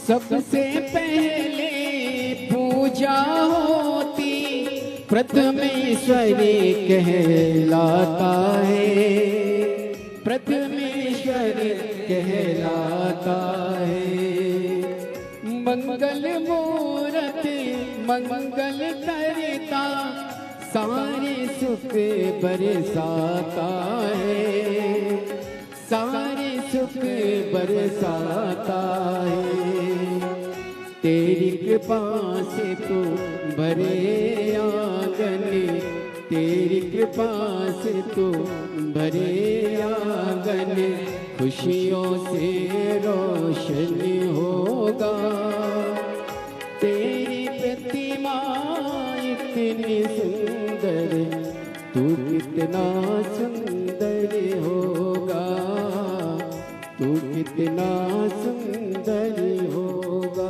सबसे पहले पूजा होती प्रथमेश्वरी कहलाता है, प्रथमेश्वर कहलाता है। मंगल मूरत मंगल करता सारे सुख बरसाता है, सारे सुख बरसाता है। तेरी कृपा से तो भरे आंगन, तेरी कृपा से तो भरे आंगन खुशियों से रोशन होगा। तेरी प्रतिमा इतनी सुंदर, तू कितना सुंदर होगा, तू कितना सुंदर होगा।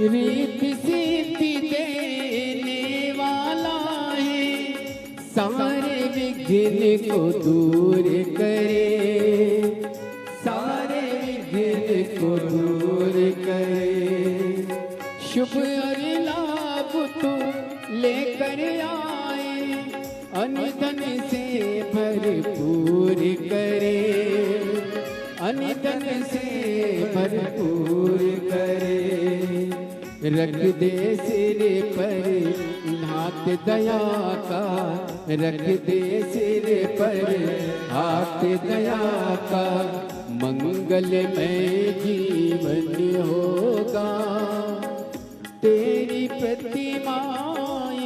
रीत सिद्धि देने वाला है, सारे विघ्न को दूर करे, सारे विघ्न को दूर करे। शुभ और लाभ तो लेकर आए, अनधन से भरपूर करे, अनधन से भरपूर करे। रख दे सिर पर हाथ दया का, रख दे सिर पर हाथ दया का। मंगलमय जीवन होगा। तेरी प्रतिमा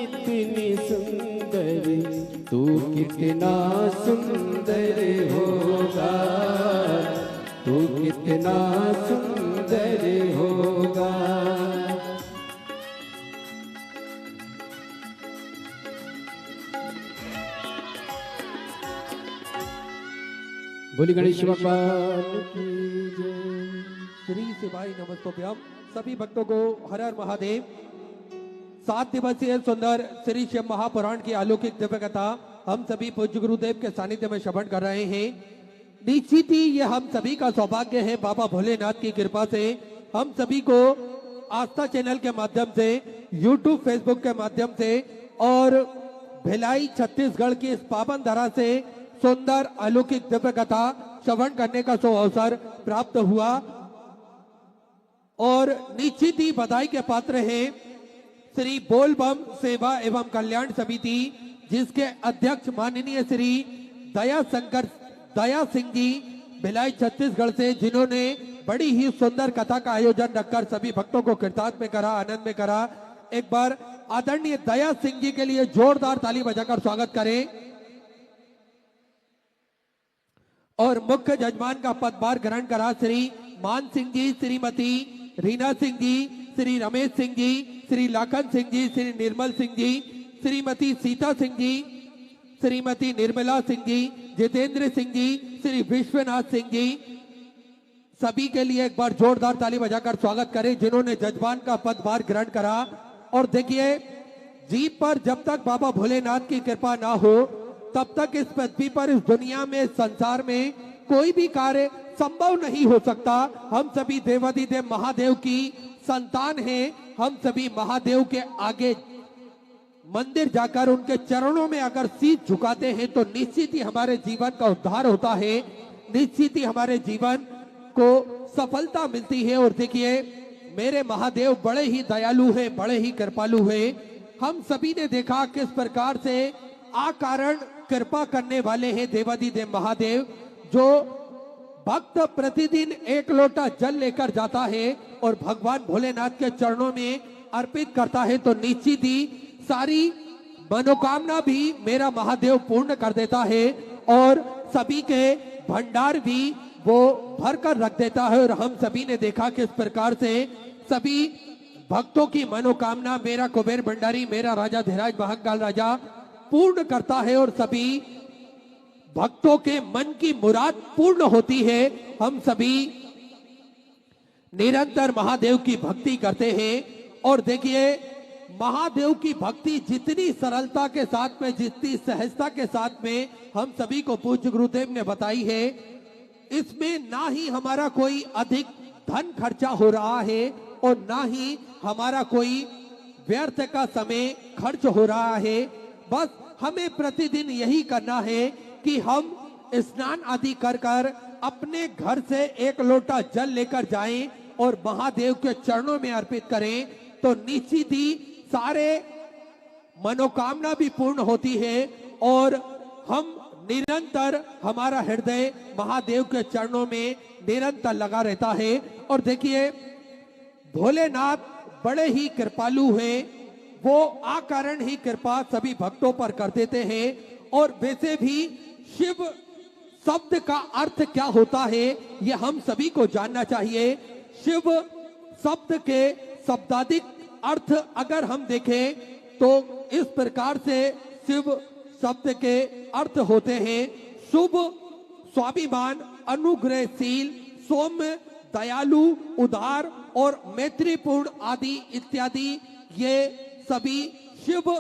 इतनी सुंदर, तू कितना सुंदर होगा, तू कितना सुंदर होगा। बोली गणेश भगवान की जय। श्री शिवाय नमस्तोभ्यम। सभी भक्तों को हर हर महादेव। 7 दिवसीय सुंदर श्री शिव महापुराण की अलौकिक दिव्य कथा हम सभी पूज्य गुरुदेव के सानिध्य में श्रवण कर रहे हैं। निश्चित ही ये हम सभी का सौभाग्य है, बाबा भोलेनाथ की कृपा से हम सभी को आस्था चैनल के माध्यम से, यूट्यूब फेसबुक के माध्यम से और भिलाई छत्तीसगढ़ की इस पावन धरा से सुंदर अलौकिक दिव्य कथा श्रवण करने का सो अवसर प्राप्त हुआ। और निश्चित ही बधाई के पात्र हैं श्री बोलबम सेवा एवं कल्याण समिति, जिसके अध्यक्ष माननीय श्री दया सिंह जी भिलाई छत्तीसगढ़ से, जिन्होंने बड़ी ही सुंदर कथा का आयोजन रखकर सभी भक्तों को कृतार्थ में करा, आनंद में करा। एक बार आदरणीय दया सिंह जी के लिए जोरदार ताली बजाकर स्वागत करें। और मुख्य जजमान का पदभार ग्रहण करा श्री मान सिंह जी, श्रीमती रीना सिंह जी, श्री रमेश सिंह जी, श्री लाखन सिंह जी, श्री निर्मल सिंह जी, श्रीमती सीता सिंह जी, श्रीमती निर्मला सिंह जी, जितेंद्र सिंह जी, श्री विश्वनाथ सिंह जी। सभी के लिए एक बार जोरदार ताली बजाकर स्वागत करें जिन्होंने जजमान का पदभार ग्रहण करा। और देखिए, जीप पर जब तक बाबा भोलेनाथ की कृपा ना हो तब तक इस पृथ्वी पर, इस दुनिया में, संसार में कोई भी कार्य संभव नहीं हो सकता। हम सभी देवाधिदेव महादेव की संतान हैं। हम सभी महादेव के आगे मंदिर जाकर उनके चरणों में अगर शीश झुकाते हैं तो निश्चित ही हमारे जीवन का उद्धार होता है, निश्चित ही हमारे जीवन को सफलता मिलती है। और देखिए, मेरे महादेव बड़े ही दयालु हैं, बड़े ही कृपालु हैं। हम सभी ने देखा किस प्रकार से अकारण कृपा करने वाले हैं देवाधिदेव महादेव। जो भक्त प्रतिदिन एक लोटा जल लेकर जाता है और भगवान भोलेनाथ के चरणों में अर्पित करता है तो निश्चित ही सारी मनोकामना भी मेरा महादेव पूर्ण कर देता है और सभी के भंडार भी वो भर कर रख देता है। और हम सभी ने देखा किस प्रकार से सभी भक्तों की मनोकामना मेरा कुबेर भंडारी, मेरा राजा धीराज महाकाल राजा पूर्ण करता है और सभी भक्तों के मन की मुराद पूर्ण होती है। हम सभी निरंतर महादेव की भक्ति करते हैं। और देखिए, महादेव की भक्ति जितनी सरलता के साथ में, जितनी सहजता के साथ में हम सभी को पूज्य गुरुदेव ने बताई है, इसमें ना ही हमारा कोई अधिक धन खर्चा हो रहा है और ना ही हमारा कोई व्यर्थ का समय खर्च हो रहा है। बस हमें प्रतिदिन यही करना है कि हम स्नान आदि कर कर अपने घर से एक लोटा जल लेकर जाएं और महादेव के चरणों में अर्पित करें तो निश्चित ही सारे मनोकामना भी पूर्ण होती है और हम निरंतर, हमारा हृदय महादेव के चरणों में निरंतर लगा रहता है। और देखिए, भोलेनाथ बड़े ही कृपालु हैं। वो अकारण ही कृपा सभी भक्तों पर कर देते हैं। और वैसे भी शिव शब्द का अर्थ क्या होता है ये हम सभी को जानना चाहिए। शिव शब्द के शब्दाधिक अर्थ अगर हम देखें तो इस प्रकार से शिव शब्द के अर्थ होते हैं शुभ, स्वाभिमान, अनुग्रहशील, सौम्य, दयालु, उदार और मैत्रीपूर्ण आदि इत्यादि। ये सभी शिव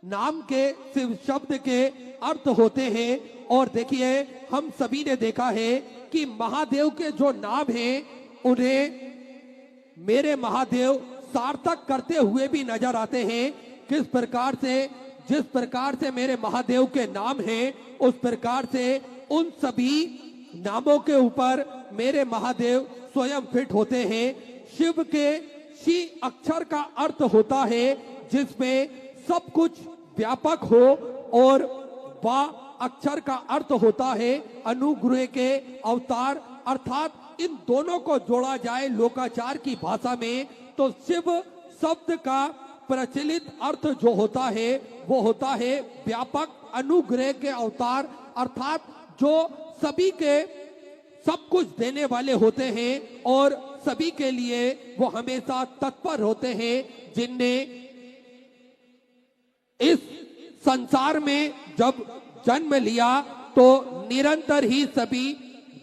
नाम के, शिव शब्द के अर्थ होते हैं। और देखिए, हम सभी ने देखा है कि महादेव के जो नाम हैं उन्हें मेरे महादेव सार्थक करते हुए भी नजर आते हैं। किस प्रकार से, जिस प्रकार से मेरे महादेव के नाम हैं उस प्रकार से उन सभी नामों के ऊपर मेरे महादेव स्वयं फिट होते हैं। शिव के शी अक्षर का अर्थ होता है जिसमें सब कुछ व्यापक हो और वा अक्षर का अर्थ होता है अनुग्रह के अवतार। अर्थात इन दोनों को जोड़ा जाए लोकाचार की भाषा में तो शिव शब्द का प्रचलित अर्थ जो होता है वो होता है व्यापक, अनुग्रह के अवतार। अर्थात जो सभी के सब कुछ देने वाले होते हैं और सभी के लिए वो हमेशा तत्पर होते हैं। जिनने इस संसार में जब जन्म लिया तो निरंतर ही सभी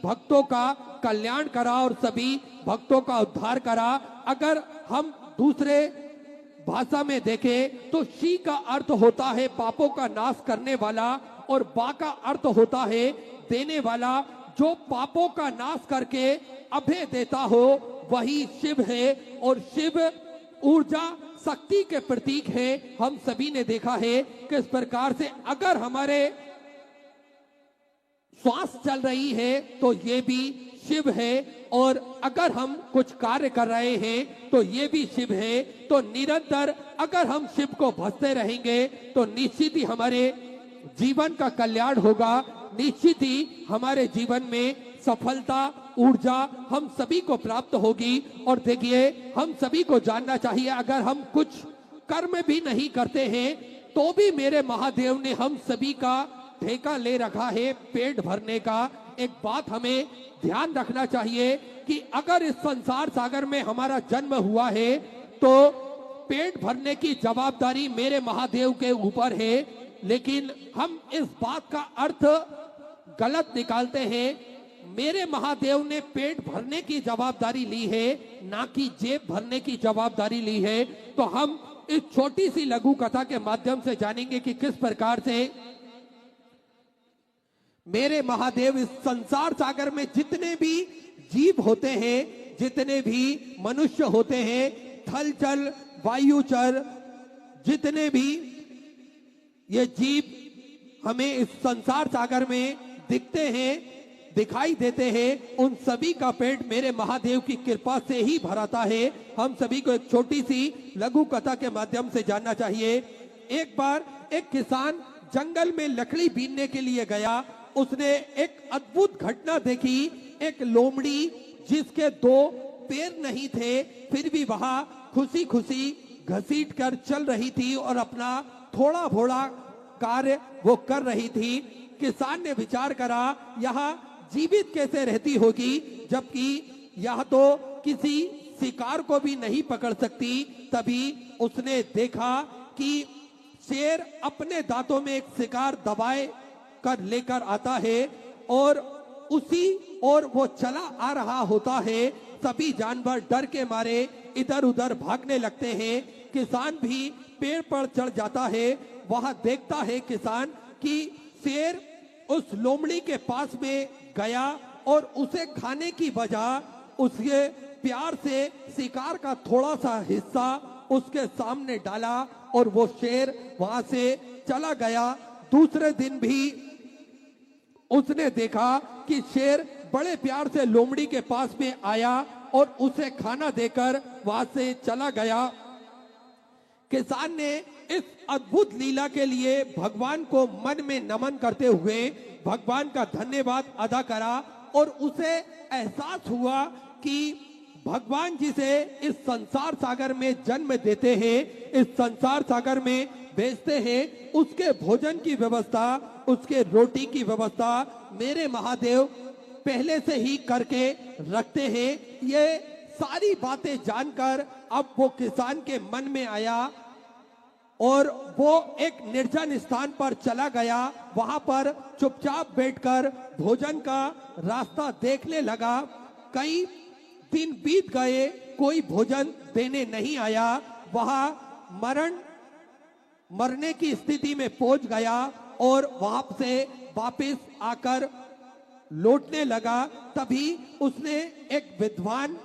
भक्तों का कल्याण करा और सभी भक्तों का उद्धार करा। अगर हम दूसरे भाषा में देखें तो शी का अर्थ होता है पापों का नाश करने वाला और बा का अर्थ होता है देने वाला। जो पापों का नाश करके अभय देता हो वही शिव है और शिव ऊर्जा, शक्ति के प्रतीक है। हम सभी ने देखा है किस प्रकार से अगर हमारे श्वास चल रही है तो ये भी शिव है और अगर हम कुछ कार्य कर रहे हैं तो ये भी शिव है। तो निरंतर अगर हम शिव को भजते रहेंगे तो निश्चित ही हमारे जीवन का कल्याण होगा, निश्चित ही हमारे जीवन में सफलता, ऊर्जा हम सभी को प्राप्त होगी। और देखिए, हम सभी को जानना चाहिए अगर हम कुछ कर्म भी नहीं करते हैं तो भी मेरे महादेव ने हम सभी का ठेका ले रखा है पेट भरने का, एक बात हमें ध्यान रखना चाहिए कि अगर इस संसार सागर में हमारा जन्म हुआ है तो पेट भरने की जवाबदारी मेरे महादेव के ऊपर है। लेकिन हम इस बात का अर्थ गलत निकालते हैं। मेरे महादेव ने पेट भरने की जवाबदारी ली है, ना कि जेब भरने की जवाबदारी ली है। तो हम इस छोटी सी लघु कथा के माध्यम से जानेंगे कि किस प्रकार से मेरे महादेव इस संसार सागर में जितने भी जीव होते हैं, जितने भी मनुष्य होते हैं, थल चल वायुचर, जितने भी ये जीव हमें इस संसार सागर में दिखते हैं, दिखाई देते हैं, उन सभी का पेट मेरे महादेव की कृपा से ही भराता है। हम सभी को एक छोटी सी लघु कथा के माध्यम से जानना चाहिए। एक बार एक किसान जंगल में लकड़ी बीनने के लिए गया। उसने एक अद्भुत घटना देखी। एक लोमड़ी जिसके 2 पैर नहीं थे, फिर भी वहां खुशी खुशी घसीट कर चल रही थी और अपना थोड़ा भोड़ा कार्य वो कर रही थी। किसान ने विचार करा, यहाँ जीवित कैसे रहती होगी, जबकि यह तो किसी शिकार को भी नहीं पकड़ सकती। तभी उसने देखा कि शेर अपने दांतों में एक शिकार दबाए कर लेकर आता है और उसी और वो चला आ रहा होता है। सभी जानवर डर के मारे इधर उधर भागने लगते हैं। किसान भी पेड़ पर चढ़ जाता है। वहां देखता है किसान कि शेर उस लोमड़ी के पास में गया और उसे खाने की बजाय उसके प्यार से शिकार का थोड़ा सा हिस्सा उसके सामने डाला और वो शेर वहां से चला गया। दूसरे दिन भी उसने देखा कि शेर बड़े प्यार से लोमड़ी के पास में आया और उसे खाना देकर वहां से चला गया। किसान ने इस अद्भुत लीला के लिए भगवान को मन में नमन करते हुए भगवान का धन्यवाद अदा करा और उसे एहसास हुआ कि भगवान जिसे इस संसार सागर में जन्म देते हैं, इस संसार सागर में भेजते हैं, उसके भोजन की व्यवस्था, उसके रोटी की व्यवस्था मेरे महादेव पहले से ही करके रखते हैं। ये सारी बातें जानकर अब वो किसान के मन में आया और वो एक निर्जन स्थान पर चला गया। वहां पर चुपचाप बैठकर भोजन का रास्ता देखने लगा। कई दिन बीत गए, कोई भोजन देने नहीं आया। वहां मरने की स्थिति में पहुंच गया और वहां से वापस आकर लौटने लगा। तभी उसने एक विद्वान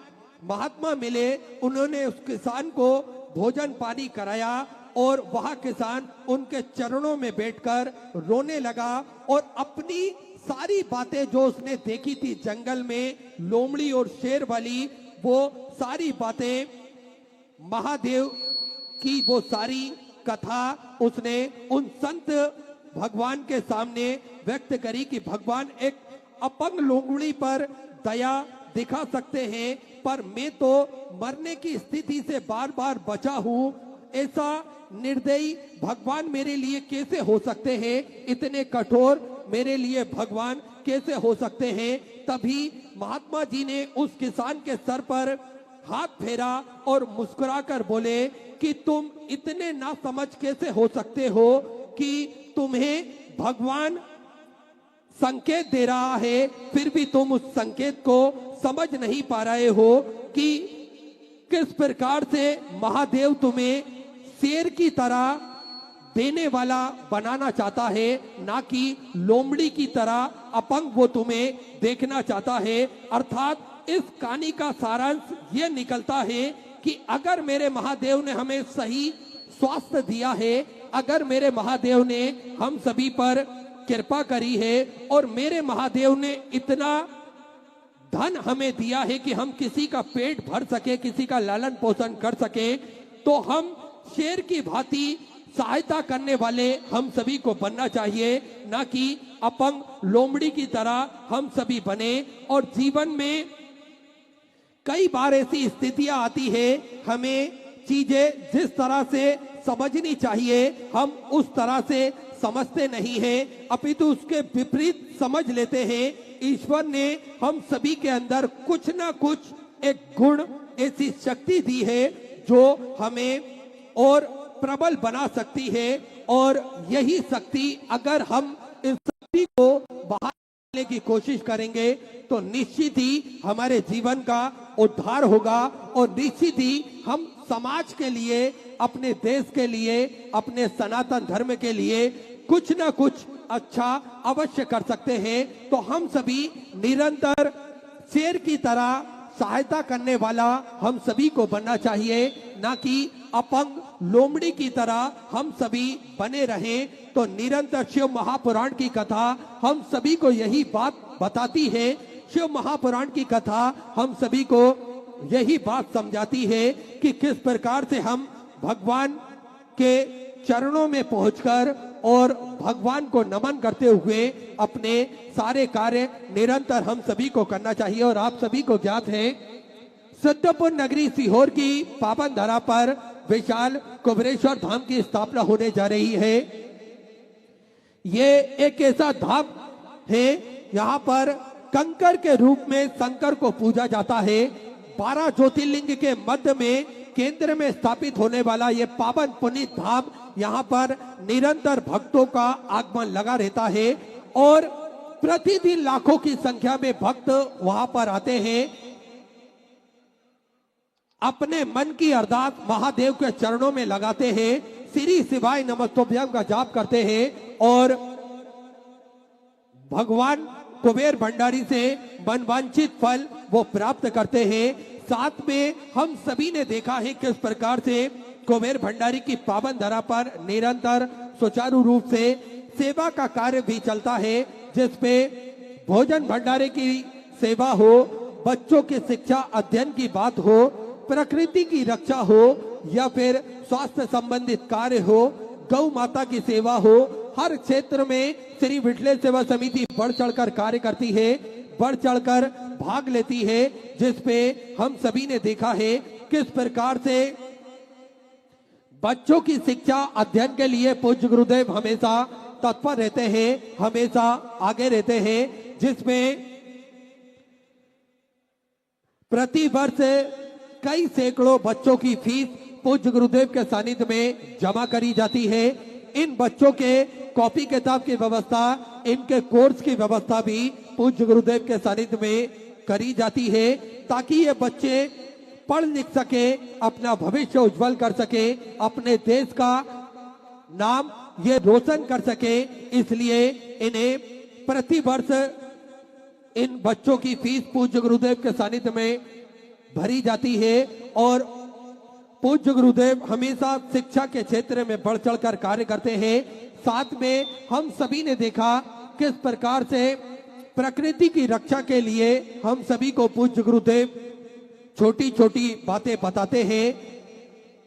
महात्मा मिले। उन्होंने उस किसान को भोजन पानी कराया और वह किसान उनके चरणों में बैठकर रोने लगा और अपनी सारी बातें जो उसने देखी थी जंगल में लोमड़ी और शेर वाली, वो सारी बातें महादेव की वो सारी कथा उसने उन संत भगवान के सामने व्यक्त करी कि भगवान एक अपंग लोमड़ी पर दया दिखा सकते हैं, पर मैं तो मरने की स्थिति से बार बार बचा हूं। ऐसा निर्दयी भगवान मेरे लिए कैसे हो सकते हैं? इतने कठोर मेरे लिए भगवान कैसे हो सकते हैं? तभी महात्मा जी ने उस किसान के सर पर हाथ फेरा और मुस्कुराकर बोले कि तुम इतने नासमझ कैसे हो सकते हो कि तुम्हें भगवान संकेत दे रहा है, फिर भी तुम उस संकेत को समझ नहीं पा रहे हो कि किस प्रकार से महादेव तुम्हें शेर की तरह देने वाला बनाना चाहता है, ना कि लोमड़ी की तरह अपंग वो तुम्हें देखना चाहता है। अर्थात इस कहानी का सारांश ये निकलता है कि अगर मेरे महादेव ने हमें सही स्वास्थ्य दिया है, अगर मेरे महादेव ने हम सभी पर कृपा करी है और मेरे महादेव ने इतना धन हमें दिया है कि हम किसी का पेट भर सके, किसी का लालन पोषण कर सके, तो हम शेर की भांति सहायता करने वाले हम सभी को बनना चाहिए, ना कि अपंग लोमड़ी की तरह हम सभी बने। और जीवन में कई बार ऐसी स्थितियां आती है, हमें चीजें जिस तरह से समझनी चाहिए हम उस तरह से समझते नहीं हैं, अपितु उसके विपरीत समझ लेते हैं। ईश्वर ने हम सभी के अंदर कुछ ना कुछ एक गुण, ऐसी शक्ति दी है जो हमें और प्रबल बना सकती है, और यही शक्ति अगर हम इस शक्ति को बाहर निकालने की कोशिश करेंगे तो निश्चित ही हमारे जीवन का उद्धार होगा, और निश्चित ही हम समाज के लिए, अपने देश के लिए, अपने सनातन धर्म के लिए कुछ ना कुछ अच्छा अवश्य कर सकते हैं। तो हम सभी निरंतर शेर की तरह सहायता करने वाला हम सभी को बनना चाहिए, ना कि अपंग लोमड़ी की तरह हम सभी बने रहें। तो निरंतर शिव महापुराण की कथा हम सभी को यही बात बताती है। शिव महापुराण की कथा हम सभी को यही बात समझाती है कि किस प्रकार से हम भगवान के चरणों में पहुंचकर और भगवान को नमन करते हुए अपने सारे कार्य निरंतर हम सभी को करना चाहिए। और आप सभी को ज्ञात है, सिद्धपुर नगरी सीहोर की पावन धरा पर विशाल कुबेरेश्वर धाम की स्थापना होने जा रही है। ये एक ऐसा धाम है, यहाँ पर कंकर के रूप में शंकर को पूजा जाता है। 12 ज्योतिर्लिंग के मध्य में केंद्र में स्थापित होने वाला ये पावन पुनीत धाम, यहाँ पर निरंतर भक्तों का आगमन लगा रहता है, और प्रतिदिन लाखों की संख्या में भक्त वहां पर आते हैं, अपने मन की अरदास महादेव के चरणों में लगाते हैं, श्री शिवाय नमस्तुभ्यम का जाप करते हैं, और भगवान कुबेर भंडारी से मनवांछित फल वो प्राप्त करते हैं। साथ में हम सभी ने देखा है किस प्रकार से कुबेर भंडारी की पावन धरा पर निरंतर सुचारू रूप से सेवा का कार्य भी चलता है, जिसमें भोजन भंडारे की सेवा हो, बच्चों की शिक्षा अध्ययन की बात हो, प्रकृति की रक्षा हो, या फिर स्वास्थ्य संबंधित कार्य हो, गौ माता की सेवा हो, हर क्षेत्र में श्री विठले सेवा समिति बढ़ चढ़कर कार्य करती है, बढ़ चढ़कर भाग लेती है, जिसपे हम सभी ने देखा है किस प्रकार से बच्चों की शिक्षा अध्ययन के लिए पूज्य गुरुदेव हमेशा तत्पर रहते हैं, हमेशा आगे रहते हैं, जिसमें प्रति वर्ष कई सैकड़ों बच्चों की फीस पूज्य गुरुदेव के सानिध्य में जमा करी जाती है। इन बच्चों के कॉपी किताब की व्यवस्था, इनके कोर्स की व्यवस्था भी पूज्य गुरुदेव के सानिध्य में करी जाती है, ताकि ये बच्चे पढ़ लिख सके, अपना भविष्य उज्जवल कर सके, अपने देश का नाम ये रोशन कर सके। इसलिए इन्हें प्रति वर्ष इन बच्चों की फीस पूज्य गुरुदेव के सानिध्य में भरी जाती है, और पूज्य गुरुदेव हमेशा शिक्षा के क्षेत्र में बढ़ चढ़कर कार्य करते हैं। साथ में हम सभी ने देखा किस प्रकार से प्रकृति की रक्षा के लिए हम सभी को पूज्य गुरुदेव छोटी छोटी बातें बताते हैं।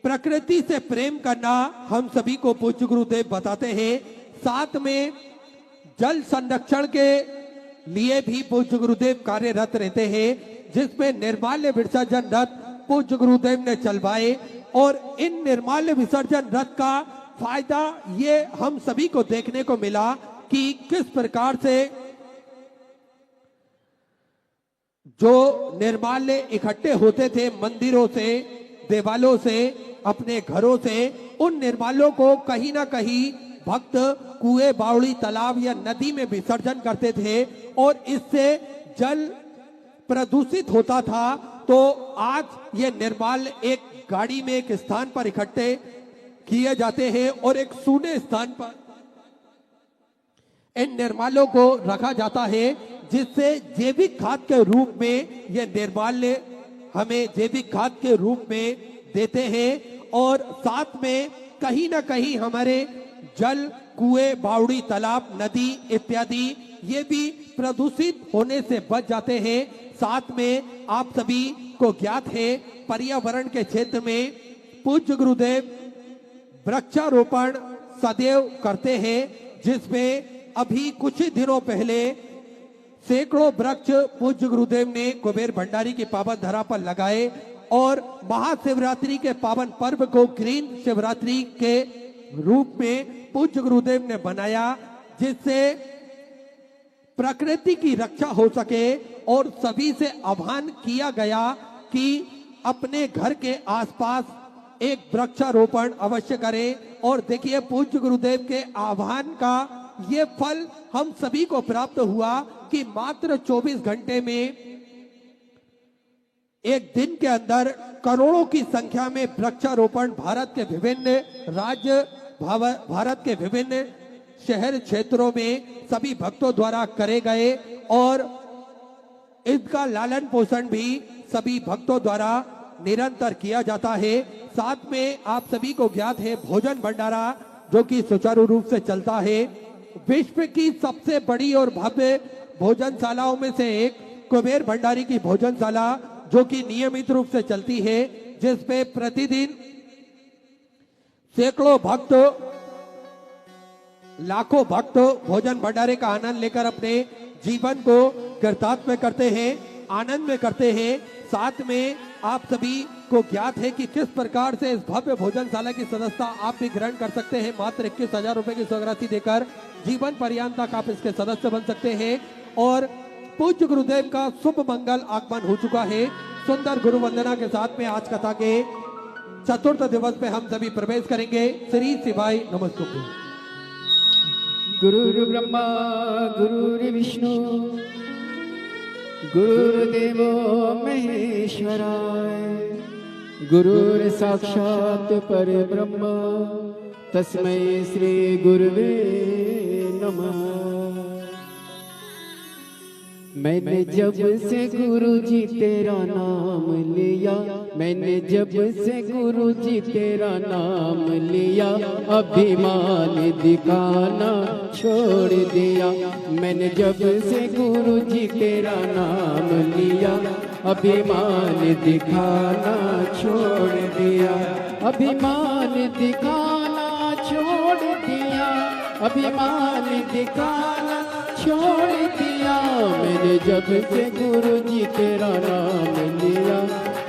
प्रकृति से प्रेम करना हम सभी को पूज्य गुरुदेव बताते हैं। साथ में जल संरक्षण के लिए भी पूज्य गुरुदेव कार्यरत रहते हैं, जिसमें निर्माल्य विसर्जन रथ पूज्य गुरुदेव ने चलवाए, और इन निर्माल्य विसर्जन रथ का फायदा ये हम सभी को देखने को मिला कि किस प्रकार से जो निर्माल्य इकट्ठे होते थे मंदिरों से, देवालों से, अपने घरों से, उन निर्माल्यों को कहीं ना कहीं भक्त कुएं, बावड़ी, तालाब या नदी में विसर्जन करते थे, और इससे जल प्रदूषित होता था। तो आज ये निर्माल्य एक गाड़ी में एक स्थान पर इकट्ठे किए जाते हैं, और एक सूने स्थान पर इन निर्माल्यों को रखा जाता है, जिससे जैविक खाद के रूप में ये निर्माल्य हमें जैविक खाद के रूप में देते हैं, और साथ में कहीं ना कहीं हमारे जल, कुएं, बावड़ी, तालाब, नदी इत्यादि ये भी प्रदूषित होने से बच जाते हैं। साथ में आप सभी को ज्ञात है पर्यावरण के क्षेत्र में पूज्य गुरुदेव वृक्षारोपण सदैव करते हैं, जिसमें अभी कुछ ही दिनों पहले सैकड़ों वृक्ष पूज्य गुरुदेव ने कुबेर भंडारी की पावन धरा पर लगाए, और महाशिवरात्रि के पावन पर्व को ग्रीन शिवरात्रि के रूप में पूज्य गुरुदेव ने बनाया, जिससे प्रकृति की रक्षा हो सके और सभी से आह्वान किया गया कि अपने घर के आसपास एक वृक्षारोपण अवश्य करें। और देखिए पूज्य गुरुदेव के आह्वान का ये फल हम सभी को प्राप्त हुआ कि मात्र 24 घंटे में, एक दिन के अंदर करोड़ों की संख्या में वृक्षारोपण भारत के विभिन्न राज्य, भारत के विभिन्न शहर क्षेत्रों में सभी भक्तों द्वारा करे गए और इसका लालन पोषण भी सभी भक्तों द्वारा निरंतर किया जाता है। साथ में आप सभी को ज्ञात है भोजन भंडारा जो कि सुचारू रूप से चलता है। विश्व की सबसे बड़ी और भव्य भोजनशालाओं में से एक कुबेर भंडारी की भोजनशाला जो कि नियमित रूप से चलती है, जिसपे प्रतिदिन सैकड़ों भक्त, लाखों भक्त भोजन भंडारे का आनंद लेकर अपने जीवन को कृतार्थ में करते हैं, आनंद में करते हैं। साथ में आप सभी को ज्ञात है कि किस प्रकार से इस भव्य भोजनशाला की सदस्यता आप भी ग्रहण कर सकते हैं। मात्र 21,000 रुपए की स्वराशि देकर जीवन पर्यंत तक आप इसके सदस्य बन सकते हैं। और पूज्य गुरुदेव का शुभ मंगल आगमन हो चुका है। सुंदर गुरु वंदना के साथ में आज कथा के चतुर्थ दिवस पे हम सभी प्रवेश करेंगे। श्री शिवाय नमस्तुभ्यं। गुरुर्ब्रह्मा गुरुर्विष्णु गुरुर्देवो महेश्वराय गुरुर्साक्षात् परब्रह्म तस्मै श्री गुरुवे नमः। मैंने जब से गुरुजी तेरा नाम लिया, मैंने जब से गुरुजी तेरा नाम लिया, अभिमान दिखाना छोड़ दिया। मैंने जब से गुरुजी तेरा नाम लिया, अभिमान दिखाना छोड़ दिया। अभिमान दिखाना छोड़ दिया, अभिमान दिखाना छोड़ दिया। मैंने जब से गुरुजी तेरा नाम लिया,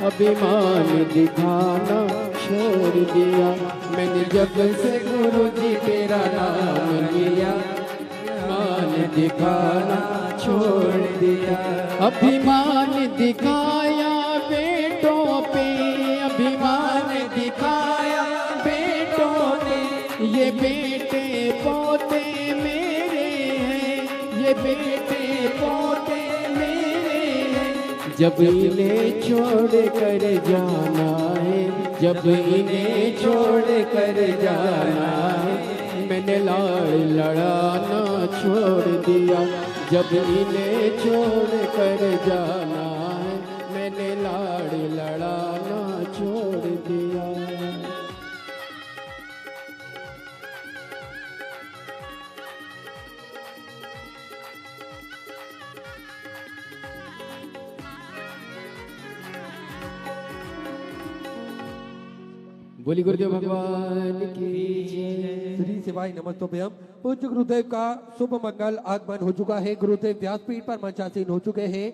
अभिमान दिखाना छोड़ दिया। मैंने जब से गुरुजी तेरा नाम लिया, अभिमान दिखाना छोड़ दिया। अभिमान दिखाया बेटों पे, अभिमान दिखाया बेटों ने, ये बेटे पोते मेरे हैं, ये बेटे पोते मेरे हैं। जब इन्हें छोड़ कर जाना है, जब इन्हें छोड़ कर जाना है, मैंने लाड़ लड़ाना छोड़ दिया। जब इन्हें छोड़ कर जाना है, मैंने लाड़ लड़ाना छोड़ दिया। बोली गुरुदेव भगवान की जय। श्री शिवाय नमस्तुभ्यं। पूज्य गुरुदेव का शुभ मंगल आगमन हो चुका है। गुरुदेव व्यासपीठ पर मंचासीन हो चुके हैं।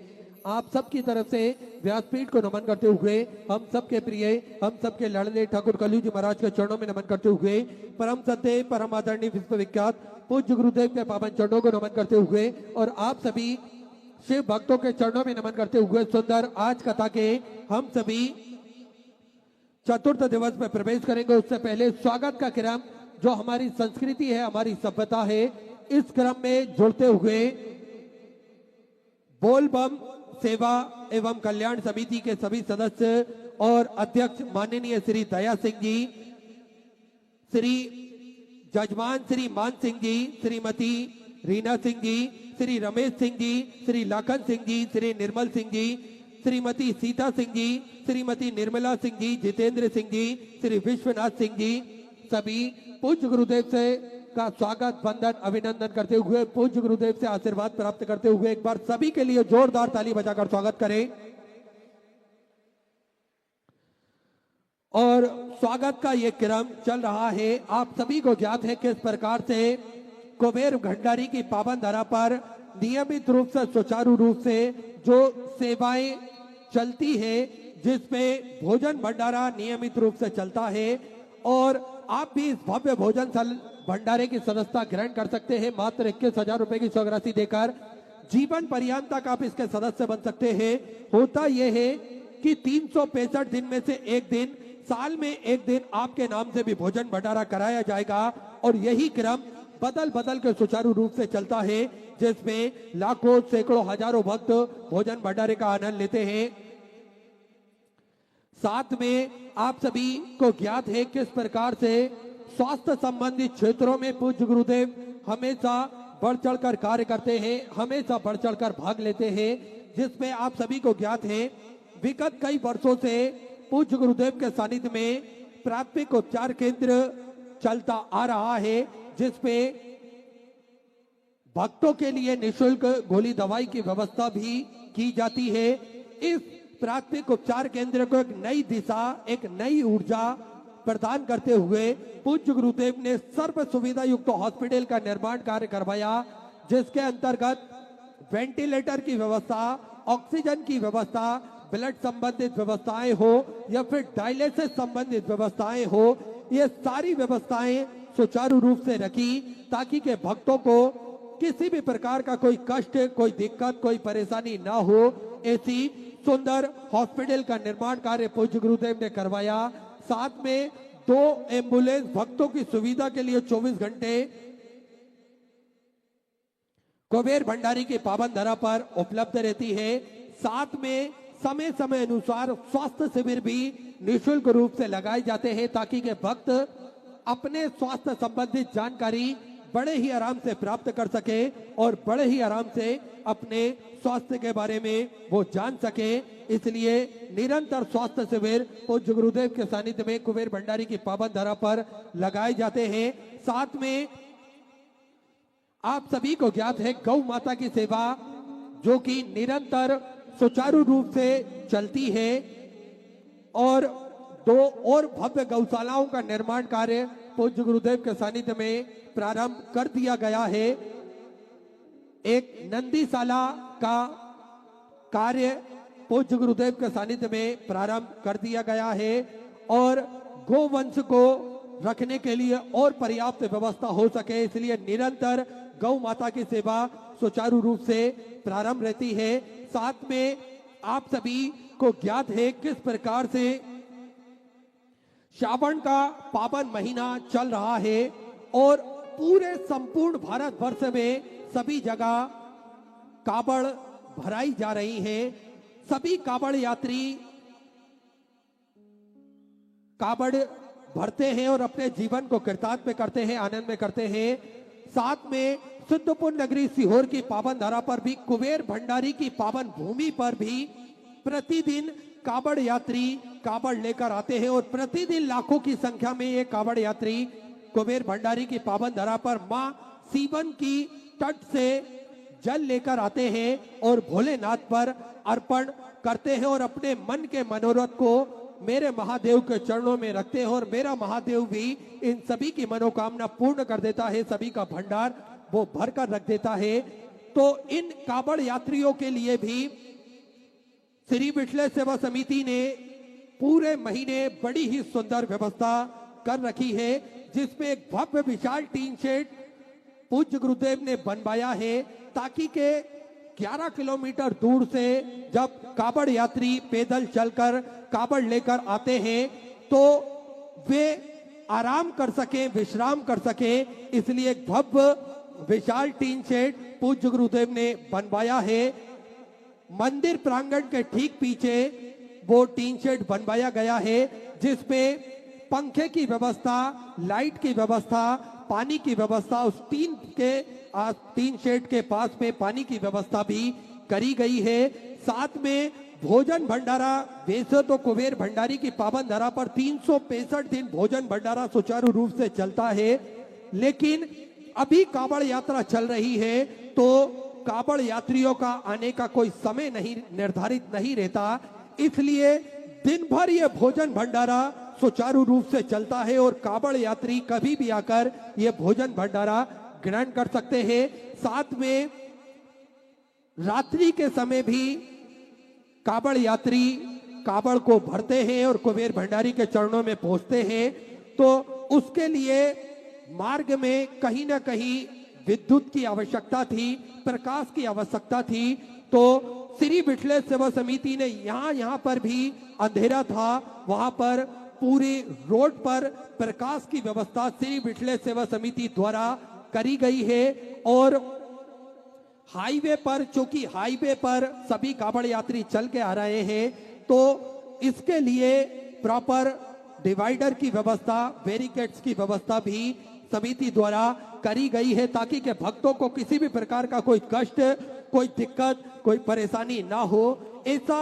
आप सबकी तरफ से व्यासपीठ को नमन करते हुए हम सबके प्रिय, हम सबके लाडले ठाकुर कलयू जी महाराज के चरणों में नमन करते हुए, परम सत्य परम आदरणीय विश्वविख्यात पूज्य गुरुदेव के पावन चरणों को नमन करते हुए और आप सभी शिव भक्तों के चरणों में नमन करते हुए सुंदर आज कथा के हम सभी चतुर्थ दिवस में प्रवेश करेंगे। उससे पहले स्वागत का क्रम जो हमारी संस्कृति है, हमारी सभ्यता है, इस क्रम में जुड़ते हुए बोल बम सेवा एवं कल्याण समिति के सभी सदस्य और अध्यक्ष माननीय श्री दया सिंह जी, श्री जजमान श्री मान सिंह जी, श्रीमती रीना सिंह जी, श्री रमेश सिंह जी, श्री लाखन सिंह जी, श्री निर्मल सिंह जी, श्रीमती सीता सिंह जी, श्रीमती निर्मला सिंह जी, जितेंद्र सिंह जी, श्री विश्वनाथ सिंह जी, सभी पूज्य गुरुदेव से का स्वागत वंदन अभिनंदन करते हुए, पूज्य गुरुदेव से आशीर्वाद प्राप्त करते हुए एक बार सभी के लिए जोरदार ताली बजाकर स्वागत करें। और स्वागत का ये क्रम चल रहा है। आप सभी को ज्ञात है किस प्रकार से कुबेर भंडारी की पावन धरा पर नियमित रूप से सुचारू रूप से जो सेवाएं चलती है, जिसमें भोजन भंडारा नियमित रूप से चलता है और आप भी इस भव्य भोजन भंडारे की सदस्यता ग्रहण कर सकते हैं। मात्र 21,000 रुपए की स्वराशि देकर जीवन पर्यंत तक आप इसके सदस्य बन सकते हैं। होता यह है कि 365 दिन में से एक दिन, साल में एक दिन आपके नाम से भी भोजन भंडारा कराया जाएगा और यही क्रम बदल बदल के सुचारू रूप से चलता है, जिसमें लाखों सैकड़ों हजारों भक्त भोजन भंडारे का आनंद लेते हैं। साथ में आप सभी को ज्ञात है किस प्रकार से स्वास्थ्य संबंधित क्षेत्रों में पूज्य गुरुदेव हमेशा बढ़ चढ़कर कार्य करते हैं, हमेशा बढ़ चढ़कर भाग लेते हैं, जिसमें आप सभी को ज्ञात है विगत कई वर्षों से पूज्य गुरुदेव के सानिध्य में प्राथमिक उपचार केंद्र चलता आ रहा है, जिसमें भक्तों के लिए निःशुल्क गोली दवाई की व्यवस्था भी की जाती है। इस प्राथमिक उपचार केंद्र को एक नई दिशा, एक नई ऊर्जा प्रदान करते हुए पूज्य गुरुदेव ने सर्व सुविधा युक्त हॉस्पिटल का निर्माण कार्य करवाया, जिसके अंतर्गत वेंटिलेटर की व्यवस्था, ऑक्सीजन की व्यवस्था, ब्लड संबंधित व्यवस्थाएं हो या फिर डायलिसिस संबंधित व्यवस्थाएं हो, ये सारी व्यवस्थाएं सुचारू रूप से रखी ताकि के भक्तों को किसी भी प्रकार का कोई कष्ट, कोई दिक्कत, कोई परेशानी ना हो। ऐसी सुंदर हॉस्पिटल का निर्माण कार्य पूज्य गुरुदेव ने करवाया। साथ में 2 एम्बुलेंस भक्तों की सुविधा के लिए 24 घंटे कुबेर भंडारी की पावन धरा पर उपलब्ध रहती है। साथ में समय समय अनुसार स्वास्थ्य शिविर भी निःशुल्क रूप से लगाए जाते हैं ताकि के भक्त अपने स्वास्थ्य संबंधित जानकारी बड़े ही आराम से प्राप्त कर सके और बड़े ही आराम से अपने स्वास्थ्य के बारे में वो जान सके। इसलिए निरंतर स्वास्थ्य शिविर पूज्य गुरुदेव के सानिध्य में कुबेर भंडारी की पावन धरा पर लगाए जाते हैं। साथ में आप सभी को ज्ञात है गौ माता की सेवा जो कि निरंतर सुचारू रूप से चलती है और 2 और भव्य गौशालाओं का निर्माण कार्य पूज्य गुरुदेव के सानिध्य में प्रारंभ कर दिया गया है। एक नंदीशाला का कार्य पूज्य गुरुदेव के सानिध्य में प्रारंभ कर दिया गया है और गोवंश को रखने के लिए और पर्याप्त व्यवस्था हो सके, इसलिए निरंतर गौ माता की सेवा सुचारू रूप से प्रारंभ रहती है। साथ में आप सभी को ज्ञात है किस प्रकार से श्रावण का पावन महीना चल रहा है और पूरे संपूर्ण भारतवर्ष में सभी जगह कावड़ भराई जा रही है। सभी कावड़ यात्री कावड़ भरते हैं और अपने जीवन को कृतार्थ करते हैं, आनंद में करते हैं। साथ में सिद्धपुर नगरी सीहोर की पावन धरा पर भी कुबेर भंडारी की पावन भूमि पर भी प्रतिदिन कावड़ यात्री कावड़ लेकर आते हैं और प्रतिदिन लाखों की संख्या में ये कावड़ यात्री कुबेर भंडारी की पावन धरा पर मां सीवन की तट से जल लेकर आते हैं और भोलेनाथ पर अर्पण करते हैं और अपने मन के मनोरथ को मेरे महादेव के चरणों में रखते हैं और मेरा महादेव भी इन सभी की मनोकामना पूर्ण कर देता है, सभी का भंडार वो भर कर रख देता है। तो इन कावड़ यात्रियों के लिए भी श्री विठले सेवा समिति ने पूरे महीने बड़ी ही सुंदर व्यवस्था कर रखी है, जिसमें एक भव्य विशाल टीन शेड पूज्य गुरुदेव ने बनवाया है ताकि के 11 किलोमीटर दूर से जब कावड़ यात्री पैदल चलकर कावड़ लेकर आते हैं तो वे आराम कर सके, विश्राम कर सके, इसलिए एक भव्य विशाल टीन शेड पूज्य गुरुदेव ने बनवाया है। मंदिर प्रांगण के ठीक पीछे वो टीन शेड बनवाया गया है जिसमें पंखे की व्यवस्था, लाइट की व्यवस्था, पानी की व्यवस्था, उस टीन शेड के पास में पानी की व्यवस्था भी करी गई है। साथ में भोजन भंडारा, वैसे तो कुबेर भंडारी की पावन धरा पर 365 दिन भोजन भंडारा सुचारू रूप से चलता है, लेकिन अभी कावड़ यात्रा चल रही है तो कावड़ यात्रियों का आने का कोई समय नहीं निर्धारित नहीं रहता, इसलिए दिन भर ये भोजन भंडारा सुचारू रूप से चलता है और कावड़ यात्री कभी भी आकर ये भोजन भंडारा ग्रहण कर सकते हैं। साथ में रात्रि के समय भी कावड़ यात्री कावड़ को भरते हैं और कुबेर भंडारी के चरणों में पहुंचते हैं तो उसके लिए मार्ग में कहीं ना कहीं विद्युत की आवश्यकता थी, प्रकाश की आवश्यकता थी। तो श्री विठले सेवा समिति ने यहाँ पर भी अंधेरा था, वहां पर पूरी रोड पर प्रकाश की व्यवस्था श्री विठले सेवा समिति द्वारा करी गई है। और हाईवे पर, चूंकि हाईवे पर सभी कांवड़ यात्री चल के आ रहे हैं, तो इसके लिए प्रॉपर डिवाइडर की व्यवस्था, बैरिकेड्स की व्यवस्था भी समिति द्वारा करी गई है, ताकि के भक्तों को किसी भी प्रकार का कोई कष्ट, कोई दिक्कत, कोई परेशानी ना हो। ऐसा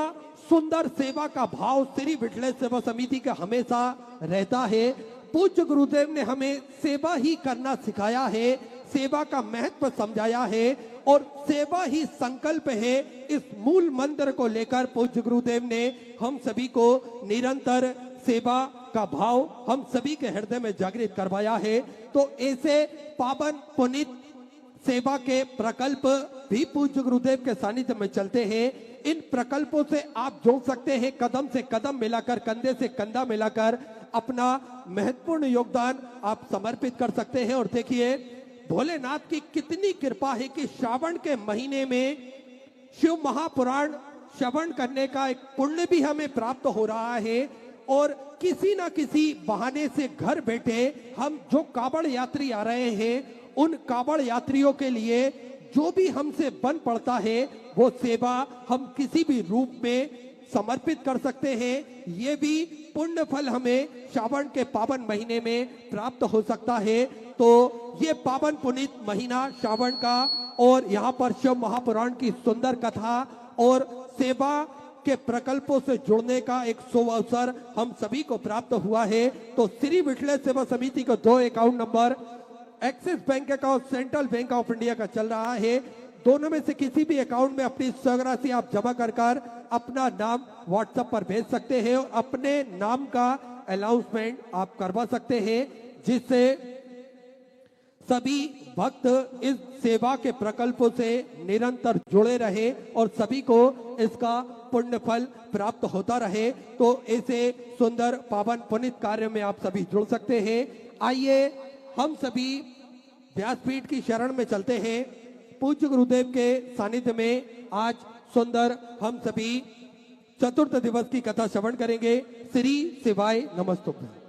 सुंदर सेवा का भाव श्री विठले सेवा समिति का हमेशा रहता है। पूज्य गुरुदेव ने हमें सेवा ही करना सिखाया है, सेवा का महत्व समझाया है, और सेवा ही संकल्प है। इस मूल मंत्र को लेकर पूज्य गुरुदेव ने हम सभी को निरंतर सेवा का भाव हम सभी के हृदय में जागृत करवाया है। तो ऐसे पावन पुनीत सेवा के प्रकल्प भी पूज्य गुरुदेव के सानिध्य में चलते हैं। इन प्रकल्पों से आप जोड़ सकते हैं, कदम से कदम मिलाकर, कंधे से कंधा मिलाकर अपना महत्वपूर्ण योगदान आप समर्पित कर सकते हैं। और देखिए भोलेनाथ की कितनी कृपा है कि श्रावण के महीने में शिव महापुराण श्रवण करने का एक पुण्य भी हमें प्राप्त हो रहा है। और किसी ना किसी बहाने से घर बैठे हम जो कांवड़ यात्री आ रहे हैं, उन कांवड़ यात्रियों के लिए जो भी हमसे बन पड़ता है वो सेवा हम किसी भी रूप में समर्पित कर सकते हैं। ये भी पुण्य फल हमें श्रावण के पावन महीने में प्राप्त हो सकता है। तो ये पावन पुनीत महीना श्रावण का, और यहाँ पर शिव महापुराण की सुंदर कथा और सेवा के प्रकल्पों से जुड़ने का एक शुभ अवसर हम सभी को प्राप्त हुआ है। तो श्री विठले सेवा समिति को 2 अकाउंट नंबर एक्सिस बैंक का और सेंट्रल बैंक ऑफ इंडिया का चल रहा है। दोनों में से किसी भी अकाउंट में अपनी स्वराशि आप जमा कर अपना नाम व्हाट्सएप पर भेज सकते हैं और अपने नाम का अनाउंसमेंट आप करवा सकते हैं, जिससे सभी भक्त इस सेवा के प्रकल्पों से निरंतर जुड़े रहे और सभी को इसका पुण्य फल प्राप्त होता रहे। तो ऐसे सुंदर पावन पुनीत कार्य में आप सभी जुड़ सकते हैं। आइए हम सभी व्यासपीठ की शरण में चलते हैं। पूज्य गुरुदेव के सानिध्य में आज सुंदर हम सभी चतुर्थ दिवस की कथा श्रवण करेंगे। श्री शिवाय नमस्तुभ्यं।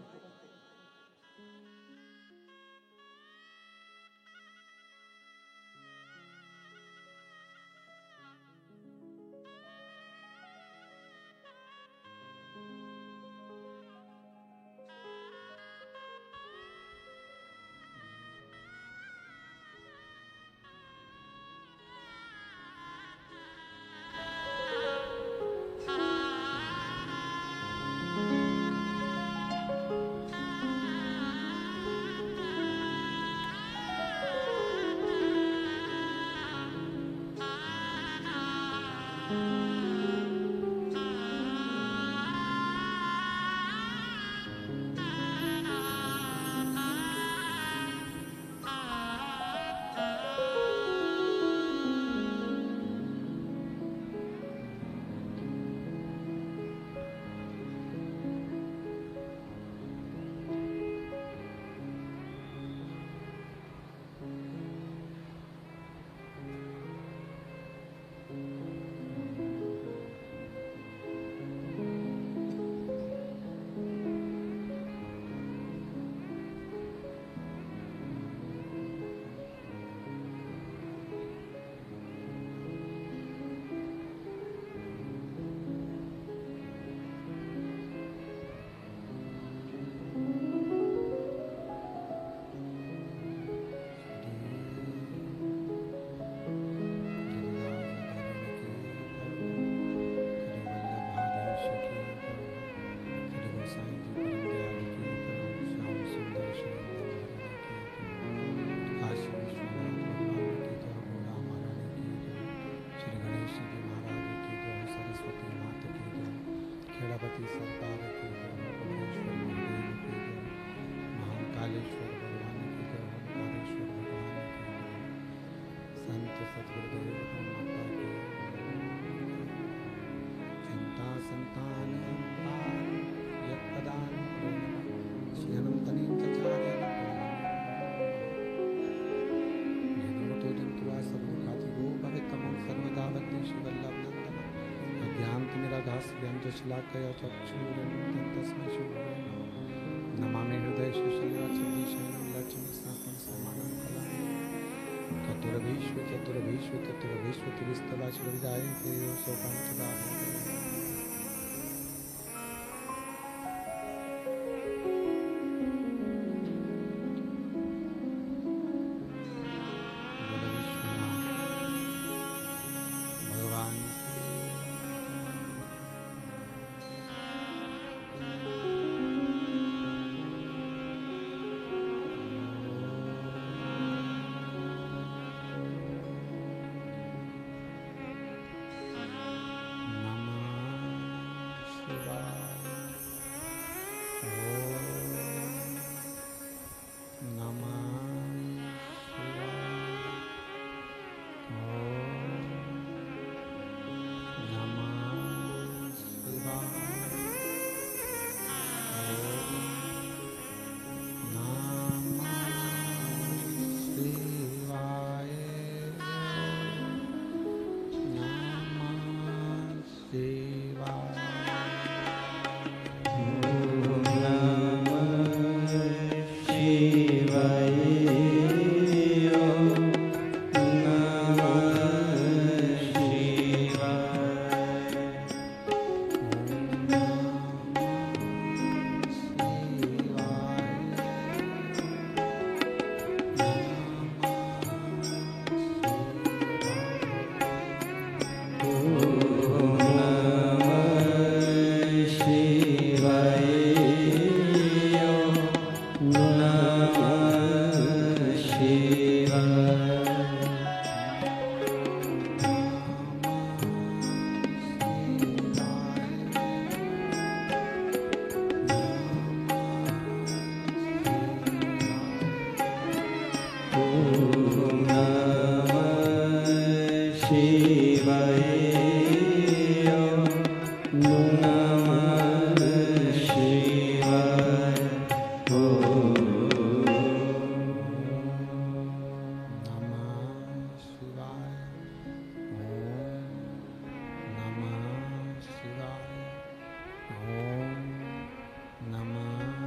ज्ञानतिमिराघास्यं च शलाकया चक्षुरुन्मिलितं तस्मै श्रीगुरवे नमः। नमामि हृदयेषु श्रीवाचमीशनं लक्ष्मीस्नातं समानं Kalan चतुर्भीष्वतिविस्तवाचलविदायते सोपाञ्चदाभूते। Gora Namah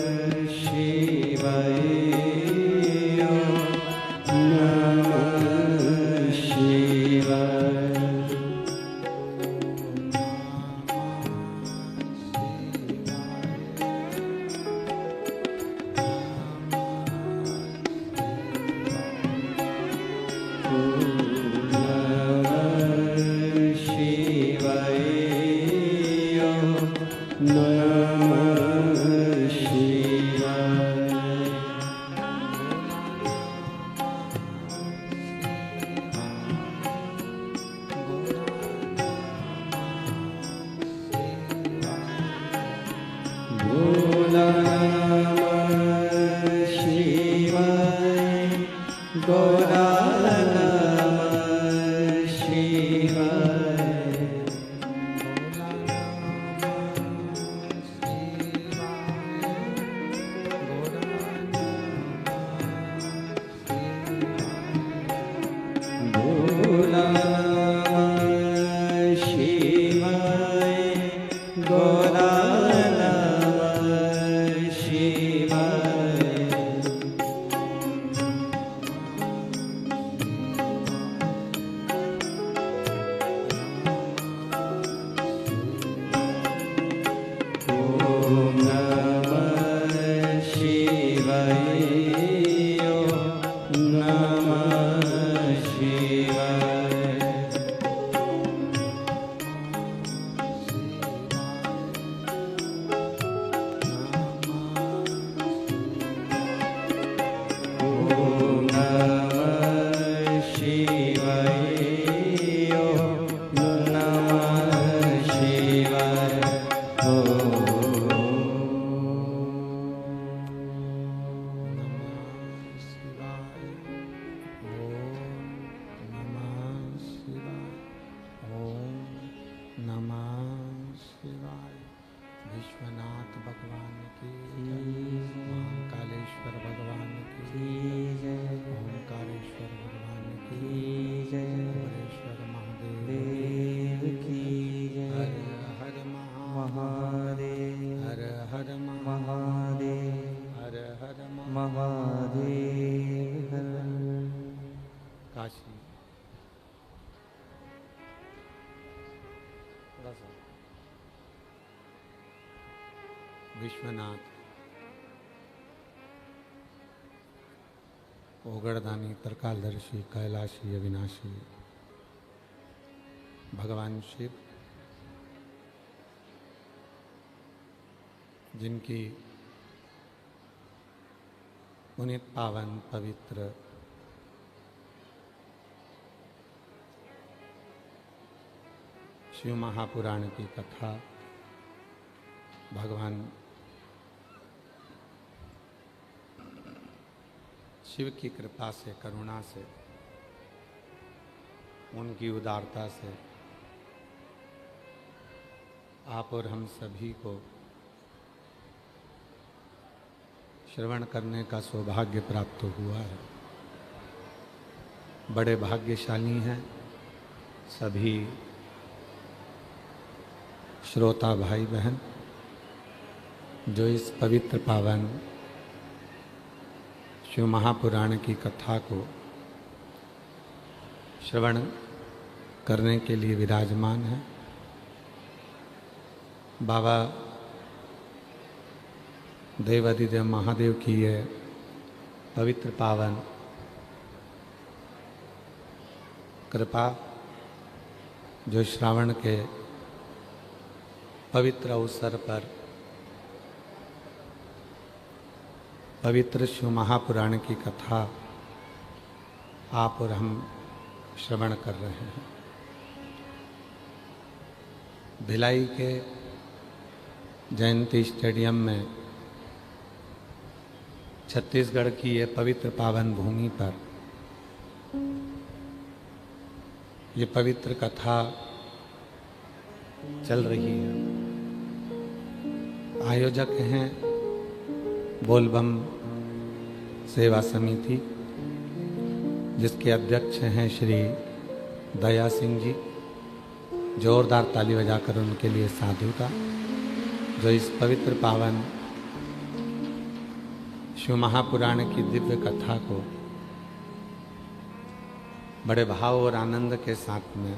Shivaya. Vishwanath भगवान की महाकालेश्वर भगवान की ओंकारेश्वर भगवान की ओंकारेश्वर महादेव की हर हर महादेव हर हर महादेव हर हर महादेव काशी थोड़ा सा विश्वनाथ ओगड़दानी तरकालदर्शी कैलाशी अविनाशी भगवान शिव जिनकी पुनित पावन पवित्र शिव महापुराण की कथा भगवान शिव की कृपा से करुणा से उनकी उदारता से आप और हम सभी को श्रवण करने का सौभाग्य प्राप्त हुआ है। बड़े भाग्यशाली हैं सभी श्रोता भाई बहन जो इस पवित्र पावन शिव महापुराण की कथा को श्रवण करने के लिए विराजमान है। बाबा देवाधिदेव महादेव की ये पवित्र पावन कृपा जो श्रावण के पवित्र अवसर पर पवित्र शिव महापुराण की कथा आप और हम श्रवण कर रहे हैं। भिलाई के जयंती स्टेडियम में छत्तीसगढ़ की ये पवित्र पावन भूमि पर ये पवित्र कथा चल रही है। आयोजक हैं बोलबम सेवा समिति जिसके अध्यक्ष हैं श्री दया सिंह जी। जोरदार ताली बजाकर उनके लिए साधुता जो इस पवित्र पावन शिव महापुराण की दिव्य कथा को बड़े भाव और आनंद के साथ में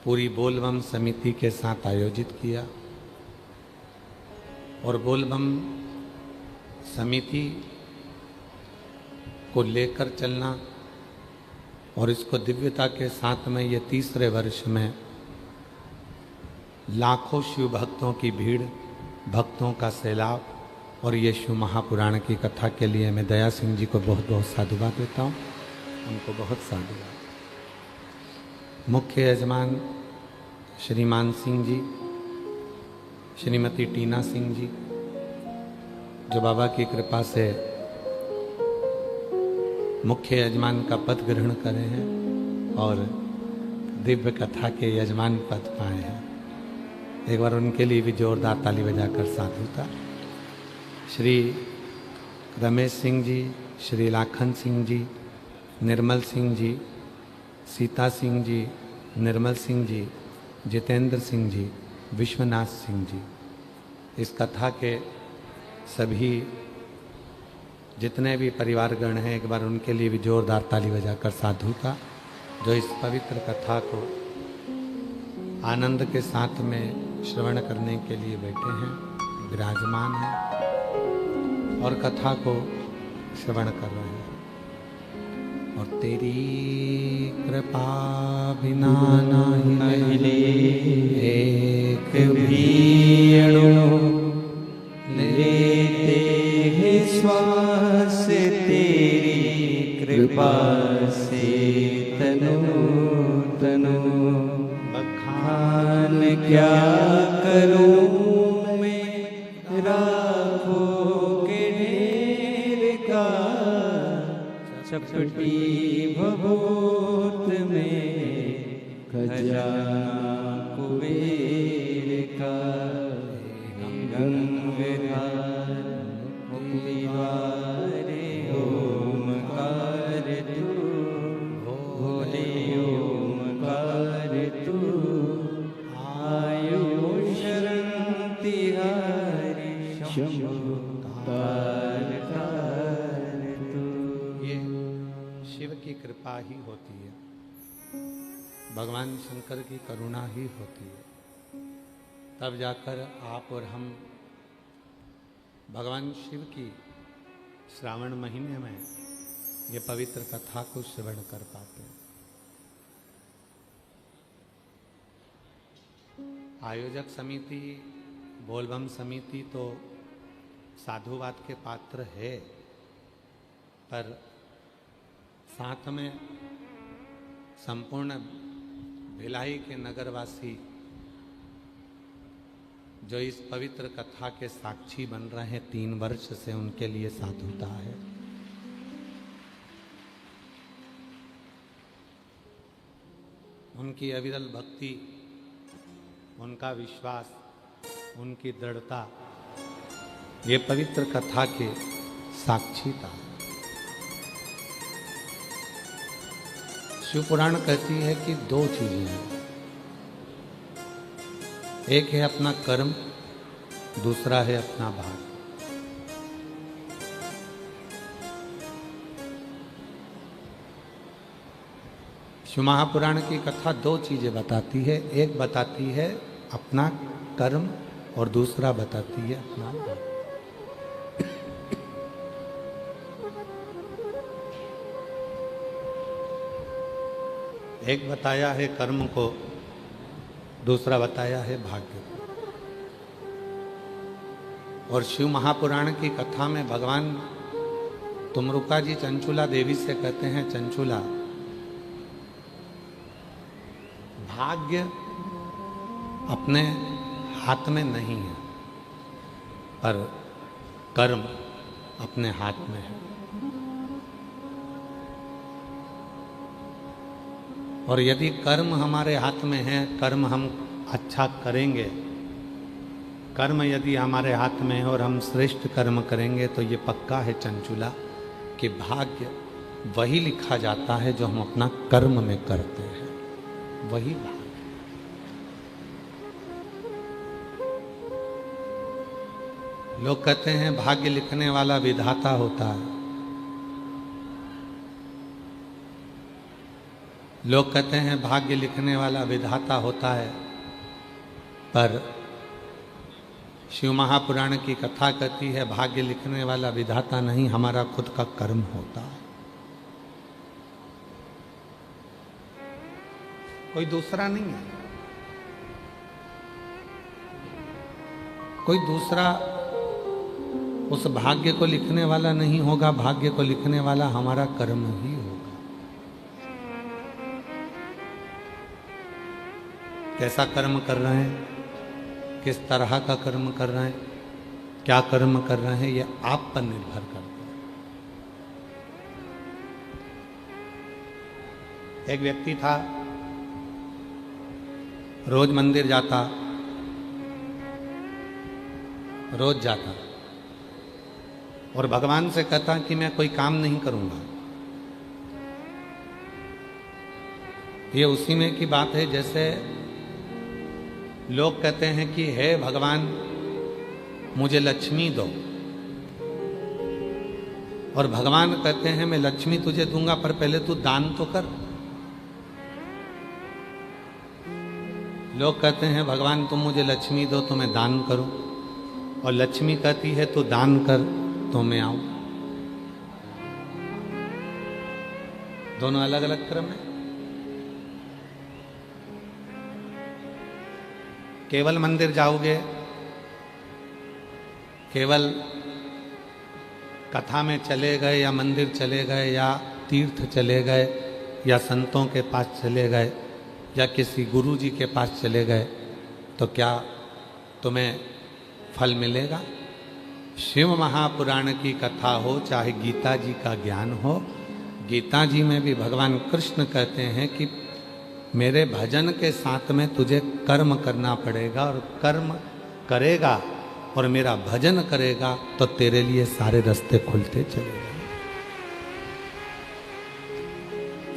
पूरी बोलबम समिति के साथ आयोजित किया और बोलबम समिति को लेकर चलना और इसको दिव्यता के साथ में ये तीसरे वर्ष में लाखों शिव भक्तों की भीड़ भक्तों का सैलाब और ये शिव महापुराण की कथा के लिए मैं दया सिंह जी को बहुत बहुत साधुवाद देता हूँ। उनको बहुत साधुवाद। मुख्य यजमान श्रीमान सिंह जी श्रीमती टीना सिंह जी जो बाबा की कृपा से मुख्य यजमान का पद ग्रहण करे हैं और दिव्य कथा के यजमान पद पाए हैं। एक बार उनके लिए भी जोरदार ताली बजाकर साधुता। श्री रमेश सिंह जी, श्री लाखन सिंह जी, निर्मल सिंह जी, सीता सिंह जी, निर्मल सिंह जी, जितेंद्र सिंह जी, विश्वनाथ सिंह जी, इस कथा के सभी जितने भी परिवारगण हैं एक बार उनके लिए भी जोरदार ताली बजाकर साधुता जो इस पवित्र कथा को आनंद के साथ में श्रवण करने के लिए बैठे हैं, विराजमान हैं और कथा को श्रवण कर रहे हैं। और तेरी कृपा बिना नहीं ले एक भी अणु लेते हैं श्वास तेरी कृपा से तनु तनु बखान क्या करूं मैं राखों के ढेर का चपटी भभूत में खजाना कुबेर का ही होती है, भगवान शंकर की करुणा ही होती है, तब जाकर आप और हम भगवान शिव की श्रावण महीने में ये पवित्र कथा को श्रवण कर पाते हैं। आयोजक समिति, बोलबम समिति तो साधुवाद के पात्र है, पर साथ में संपूर्ण भिलाई के नगरवासी जो इस पवित्र कथा के साक्षी बन रहे हैं 3 वर्ष से, उनके लिए साधुता है। उनकी अविरल भक्ति, उनका विश्वास, उनकी दृढ़ता, ये पवित्र कथा के साक्षी था। शिव पुराण कहती है कि 2 चीजें हैं, एक है अपना कर्म, दूसरा है अपना भाग्य। शिव महापुराण की कथा 2 चीजें बताती है, एक बताती है अपना कर्म और दूसरा बताती है अपना भाग्य। एक बताया है कर्म को, दूसरा बताया है भाग्य को। और शिव महापुराण की कथा में भगवान तुमरुका जी चंचुला देवी से कहते हैं, चंचुला, भाग्य अपने हाथ में नहीं है, पर कर्म अपने हाथ में है। और यदि कर्म हमारे हाथ में है, कर्म हम अच्छा करेंगे, कर्म यदि हमारे हाथ में है और हम श्रेष्ठ कर्म करेंगे, तो ये पक्का है चंचुला कि भाग्य वही लिखा जाता है जो हम अपना कर्म में करते हैं, वही भाग्य। लोग कहते हैं भाग्य लिखने वाला विधाता होता है, लोग कहते हैं भाग्य लिखने वाला विधाता होता है, पर शिव महापुराण की कथा कहती है भाग्य लिखने वाला विधाता नहीं, हमारा खुद का कर्म होता है। कोई दूसरा नहीं है, कोई दूसरा उस भाग्य को लिखने वाला नहीं होगा। भाग्य को लिखने वाला हमारा कर्म ही होगा। कैसा कर्म कर रहे हैं, किस तरह का कर्म कर रहे हैं, क्या कर्म कर रहे हैं, ये आप पर निर्भर करता है। एक व्यक्ति था, रोज मंदिर जाता, रोज जाता और भगवान से कहता कि मैं कोई काम नहीं करूंगा। ये उसी में की बात है जैसे लोग कहते हैं कि हे भगवान मुझे लक्ष्मी दो, और भगवान कहते हैं मैं लक्ष्मी तुझे दूंगा, पर पहले तू दान तो कर। लोग कहते हैं भगवान तुम मुझे लक्ष्मी दो तो मैं दान करूं, और लक्ष्मी कहती है तू दान कर तो मैं आऊं। दोनों अलग अलग क्रम है। केवल मंदिर जाओगे, केवल कथा में चले गए या मंदिर चले गए या तीर्थ चले गए या संतों के पास चले गए या किसी गुरु जी के पास चले गए, तो क्या तुम्हें फल मिलेगा? शिव महापुराण की कथा हो, चाहे गीता जी का ज्ञान हो, गीता जी में भी भगवान कृष्ण कहते हैं कि मेरे भजन के साथ में तुझे कर्म करना पड़ेगा, और कर्म करेगा और मेरा भजन करेगा तो तेरे लिए सारे रास्ते खुलते चले जाए,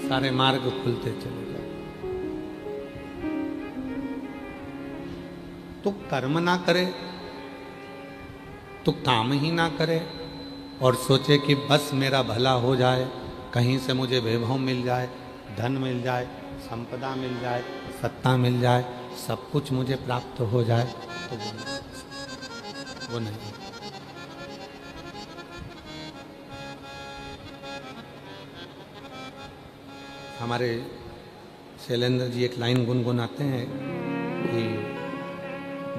सारे मार्ग खुलते चले जाए। तो कर्म ना करे, तो काम ही ना करे और सोचे कि बस मेरा भला हो जाए, कहीं से मुझे वैभव मिल जाए, धन मिल जाए, संपदा मिल जाए, सत्ता मिल जाए, सब कुछ मुझे प्राप्त हो जाए, तो वो नहीं। हमारे शैलेंद्र जी एक लाइन गुनगुनाते हैं कि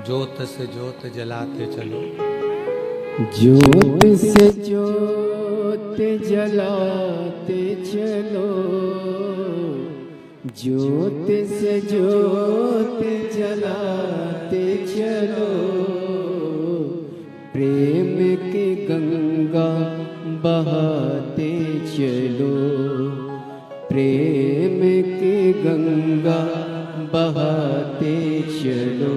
ज्योत से ज्योत जलाते चलो, ज्योत से ज्योत जलाते चलो, ज्योत से ज्योत जलाते चलो, प्रेम की गंगा बहाते चलो, प्रेम की गंगा बहाते चलो,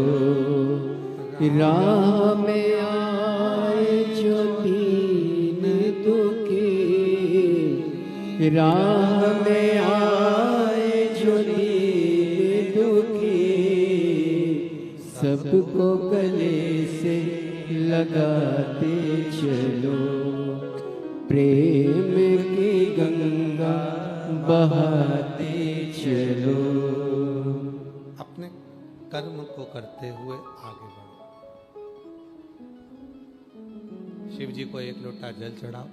राह में आए जो दीन दुखी, राह में आए जो दीन दुखी, सबको गले से लगाते चलो, प्रेम की गंगा बहाते चलो। अपने कर्म को करते हुए आगे बढ़ो। शिव जी को एक लोटा जल चढ़ाओ,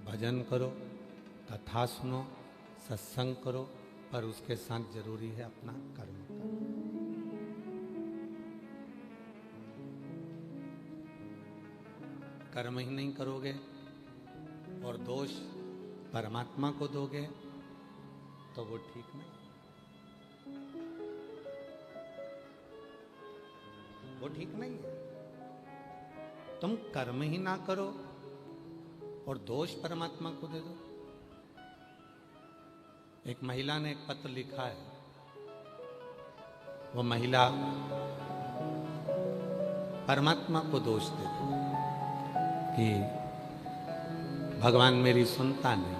भजन करो, कथा सुनो, सत्संग करो, पर उसके साथ जरूरी है अपना कर्म करो। कर्म ही नहीं करोगे और दोष परमात्मा को दोगे तो वो ठीक नहीं, वो ठीक नहीं है। तुम कर्म ही ना करो और दोष परमात्मा को दे दो। एक महिला ने एक पत्र लिखा है, वो महिला परमात्मा को दोष देती कि भगवान मेरी सुनता नहीं,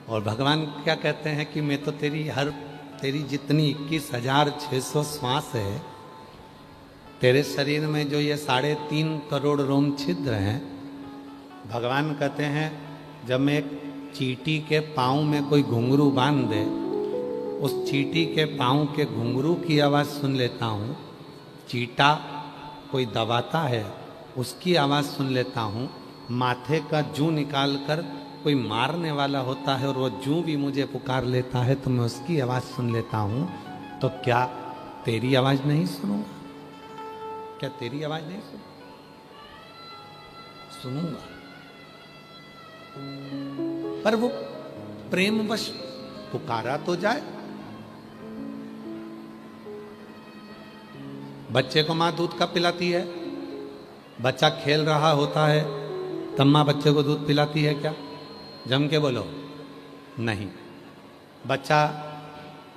और भगवान क्या कहते हैं कि मैं तो तेरी जितनी 21,600 श्वास है, तेरे शरीर में जो ये 3.5 करोड़ रोम छिद्र हैं, भगवान कहते हैं जब मैं एक चींटी के पाँव में कोई घुंघरू बांध दे, उस चींटी के पाँव के घुंघरू की आवाज़ सुन लेता हूँ, चींटा कोई दबाता है उसकी आवाज़ सुन लेता हूँ, माथे का जूं निकाल कर कोई मारने वाला होता है और वो जूं भी मुझे पुकार लेता है तो मैं उसकी आवाज़ सुन लेता हूँ, तो क्या तेरी आवाज़ नहीं सुनूंगा? क्या तेरी आवाज़ नहीं सुनूंगा? पर वो प्रेमवश पुकारा तो जाए। बच्चे को माँ दूध कब पिलाती है? बच्चा खेल रहा होता है तब माँ बच्चे को दूध पिलाती है क्या? जम के बोलो, नहीं। बच्चा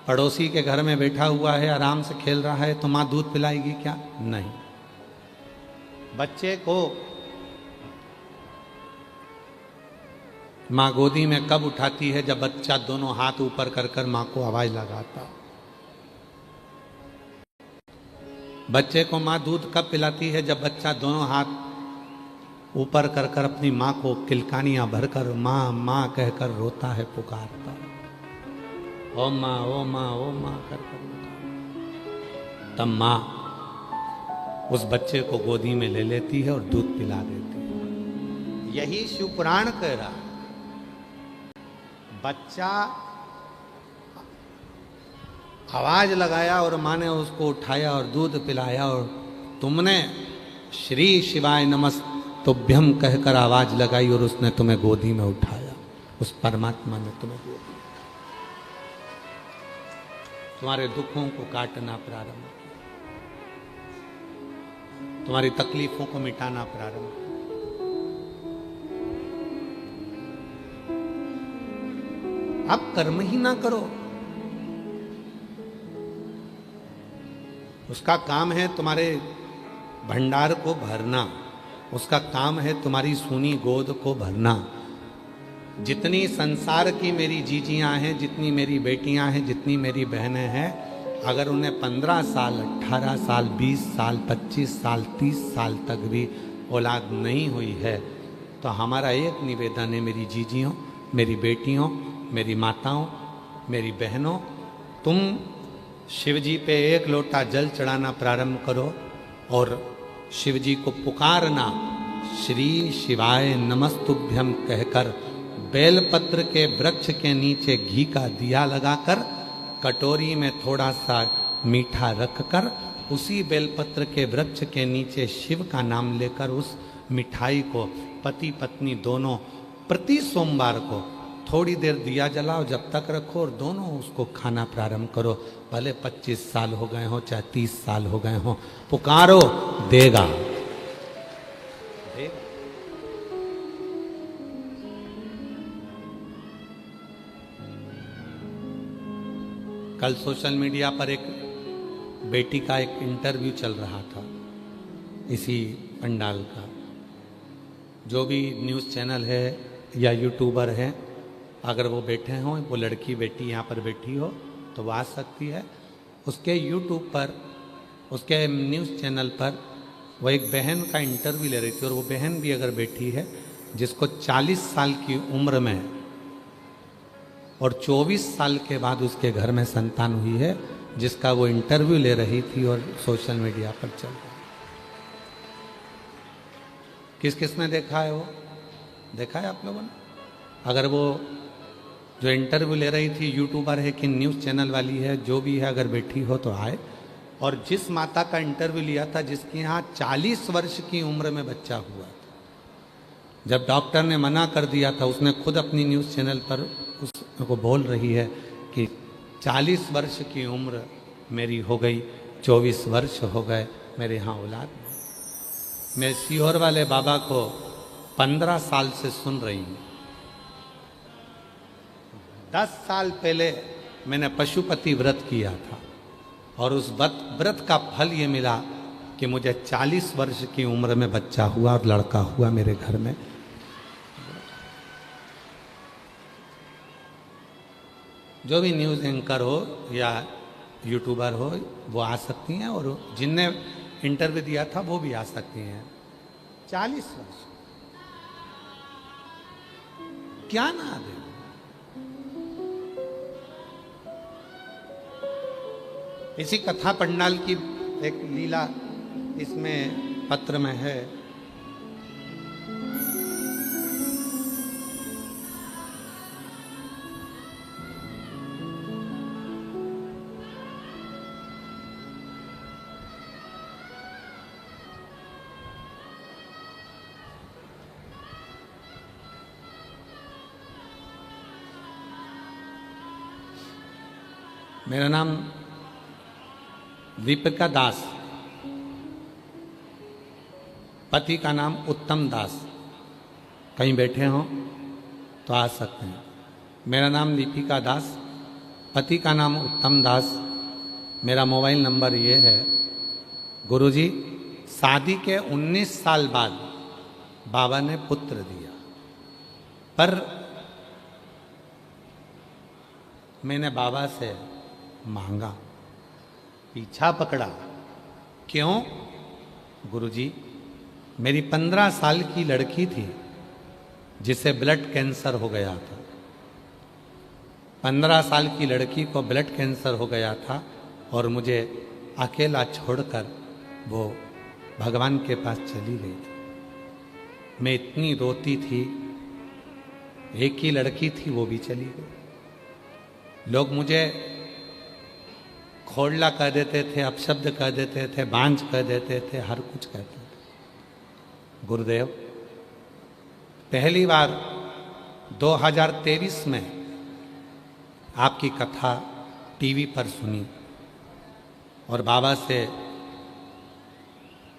पड़ोसी के घर में बैठा हुआ है, आराम से खेल रहा है, तो माँ दूध पिलाएगी क्या? नहीं। बच्चे को माँ गोदी में कब उठाती है? जब बच्चा दोनों हाथ ऊपर कर कर माँ को आवाज लगाता। बच्चे को माँ दूध कब पिलाती है? जब बच्चा दोनों हाथ ऊपर कर कर अपनी माँ को किलकानियां भरकर माँ माँ कहकर रोता है, पुकारता, ओ माँ ओ माँ ओ माँ कर कर। तब माँ उस बच्चे को गोदी में ले लेती है और दूध पिला देती है। यही शिव पुराण कह रहा है। बच्चा आवाज लगाया और माँ ने उसको उठाया और दूध पिलाया, और तुमने श्री शिवाय नमस्तुभ्यम कहकर आवाज लगाई और उसने तुम्हें गोदी में उठाया। उस परमात्मा ने तुम्हें गोदी में, तुम्हारे दुखों को काटना प्रारंभ किया, तुम्हारी तकलीफों को मिटाना प्रारंभ किया। आप कर्म ही ना करो। उसका काम है तुम्हारे भंडार को भरना, उसका काम है तुम्हारी सूनी गोद को भरना। जितनी संसार की मेरी जीजियां हैं, जितनी मेरी बेटियां हैं, जितनी मेरी बहनें हैं, अगर उन्हें 15 साल, 18 साल, 20 साल, 25 साल, 30 साल तक भी औलाद नहीं हुई है, तो हमारा एक निवेदन है मेरी जीजियों, मेरी बेटियों, मेरी माताओं, मेरी बहनों, तुम शिव जी पे एक लोटा जल चढ़ाना प्रारंभ करो और शिव जी को पुकारना, श्री शिवाय नमस्तुभ्यम कहकर बेलपत्र के वृक्ष के नीचे घी का दिया लगाकर कटोरी में थोड़ा सा मीठा रखकर उसी बेलपत्र के वृक्ष के नीचे शिव का नाम लेकर उस मिठाई को पति पत्नी दोनों प्रति सोमवार को थोड़ी देर दिया जलाओ, जब तक रखो और दोनों उसको खाना प्रारंभ करो। भले 25 साल हो गए हो चाहे 30 साल हो गए हो, पुकारो देगा। कल सोशल मीडिया पर एक बेटी का एक इंटरव्यू चल रहा था इसी पंडाल का। जो भी न्यूज़ चैनल है या यूट्यूबर है, अगर वो बैठे हों, वो लड़की बेटी यहाँ पर बैठी हो तो वो आ सकती है। उसके यूट्यूब पर, उसके न्यूज़ चैनल पर वो एक बहन का इंटरव्यू ले रही थी और वो बहन भी अगर बैठी है जिसको 40 साल की उम्र में और 24 साल के बाद उसके घर में संतान हुई है, जिसका वो इंटरव्यू ले रही थी और सोशल मीडिया पर चल रहा है। किस किसने देखा है? वो देखा है आप लोगों ने? अगर वो जो इंटरव्यू ले रही थी यूट्यूबर है कि न्यूज़ चैनल वाली है, जो भी है, अगर बैठी हो तो आए। और जिस माता का इंटरव्यू लिया था जिसके यहाँ 40 वर्ष की उम्र में बच्चा हुआ था, जब डॉक्टर ने मना कर दिया था, उसने खुद अपनी न्यूज़ चैनल पर उसको बोल रही है कि 40 वर्ष की उम्र मेरी हो गई, 24 वर्ष हो गए, मेरे यहाँ औलाद नहीं। मैं सीहोर वाले बाबा को 15 साल से सुन रही हूँ। 10 साल पहले मैंने पशुपति व्रत किया था और उस व्रत का फल ये मिला कि मुझे 40 वर्ष की उम्र में बच्चा हुआ और लड़का हुआ मेरे घर में। जो भी न्यूज़ एंकर हो या यूट्यूबर हो वो आ सकती हैं और जिनने इंटरव्यू दिया था वो भी आ सकती हैं। 40 वर्ष क्या ना दे। इसी कथा पंडाल की एक लीला इसमें पत्र में है। मेरा नाम दीपिका दास, पति का नाम उत्तम दास। कहीं बैठे हों तो आ सकते हैं। मेरा नाम दीपिका दास, पति का नाम उत्तम दास। मेरा मोबाइल नंबर ये है। गुरुजी, शादी के 19 साल बाद बाबा ने पुत्र दिया, पर मैंने बाबा से मांगा, पीछा पकड़ा। क्यों? गुरुजी, मेरी 15 साल की लड़की थी जिसे ब्लड कैंसर हो गया था। 15 साल की लड़की को ब्लड कैंसर हो गया था और मुझे अकेला छोड़कर वो भगवान के पास चली गई थी। मैं इतनी रोती थी, एक ही लड़की थी वो भी चली गई। लोग मुझे खोड़ला कह देते थे, अपशब्द कह देते थे, बांझ कह देते थे, हर कुछ कहते थे। गुरुदेव, पहली बार 2023 में आपकी कथा टीवी पर सुनी और बाबा से